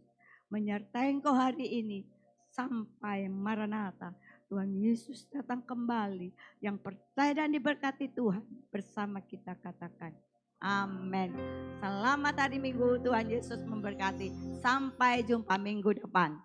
Menyertai engkau hari ini sampai Maranatha. Tuhan Yesus datang kembali. Yang percaya dan diberkati Tuhan bersama kita katakan amin. Selamat hari Minggu, Tuhan Yesus memberkati. Sampai jumpa minggu depan.